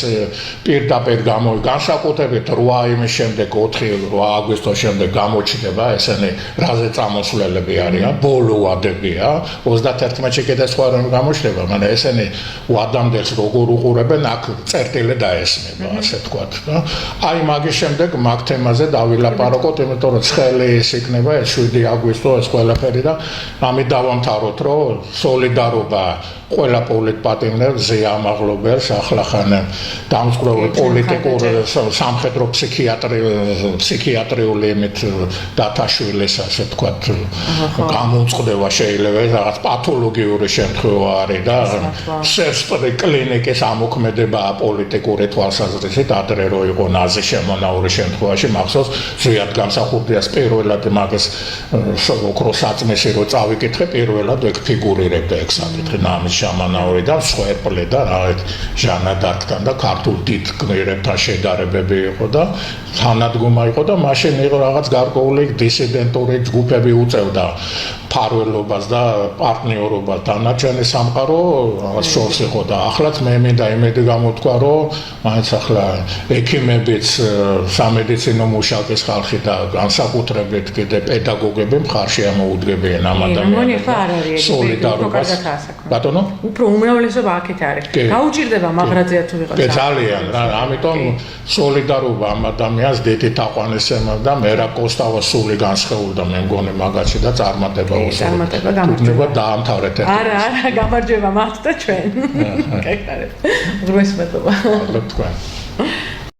პირდაპირ განსაკუთრებით 8 იმის შემდეგ 8 აგვისტოს შემდეგ გამოჩნდება ესენი რაზე წამოსვლელები არიან ბოლო ვადებია 31-ში და სხვა რომ გამოჩნდება, მაგრამ ესენი ვადამდელს როგორ უყურებენ, აქ წერტილი დაესმება, ასე თქვათ და აი მაგის შემდეგ მაგ თემაზე დავილაპარაკოთ, იმიტომ რომ ცხელი ის იქნება ეს 7 აგვისტო ეს ყველაფერი და ამით დავამთავროთ, რომ სოლიდარობა ყველა პოლიტპატიმრებს ზეამაღლობელს ახლახან დამსწრებულ პოლიტიკურ სამხედრო ფსიქიატრიული იმით დათაშვილის ასე თქვათ გამოწყდება შეიძლება რაღაც პათოლოგიური შემთხვევა არის და სესტრი კლინიკის ამოქმედება პოლიტიკური თვალსაზრისით ადრე რო იყო ნაზი შემონაური შემთხვევაში მახსოვს ზუსტად განსახურდიას პირველად მაგას ოქროს აწმესი რო წავიკითხე პირველად ეგ ფიგურირებდა ეგ საკითხი ნამის შემონაური და სვერპლე და რაღაც ჟანა დარკთან და ქართულ დიდ გმირებთან შედარებები იყო და თანადგომა იყო და მაშინ იყო რაღაც გარკვეული დისიდენტური ჯგუფები უწევდა ფარველობას და პარტნიორობას დანარჩენი სამყარო რაღაც შორს იყო და ახლაც მე მინდა იმედი გამოთქვა რომ მაინც ახლა ექიმებიც სამედიცინო მუშაკის ხალხი და განსაკუთრებით კიდე პედაგოგები მხარში ამოუდგებიან ამ ადამიანებს სოლიდარობას ბატონო უფრო უმრავლესობა აქეთ არის გაუჭირდება მაგრაძეა თუ ვიღაც ძალიან რა ამიტომ სოლიდარობა ამ ადამიანს დიდი თაყვანისმება და მერაბ კოსტავას სული განსხეულდა მე მგონი მაგაში და წარმატება წარმატება გამარჯვება დაამთავრეთ არა გამარჯვება მათ და ჩვენ კეთარებს ღრმესმადლობა თქვენ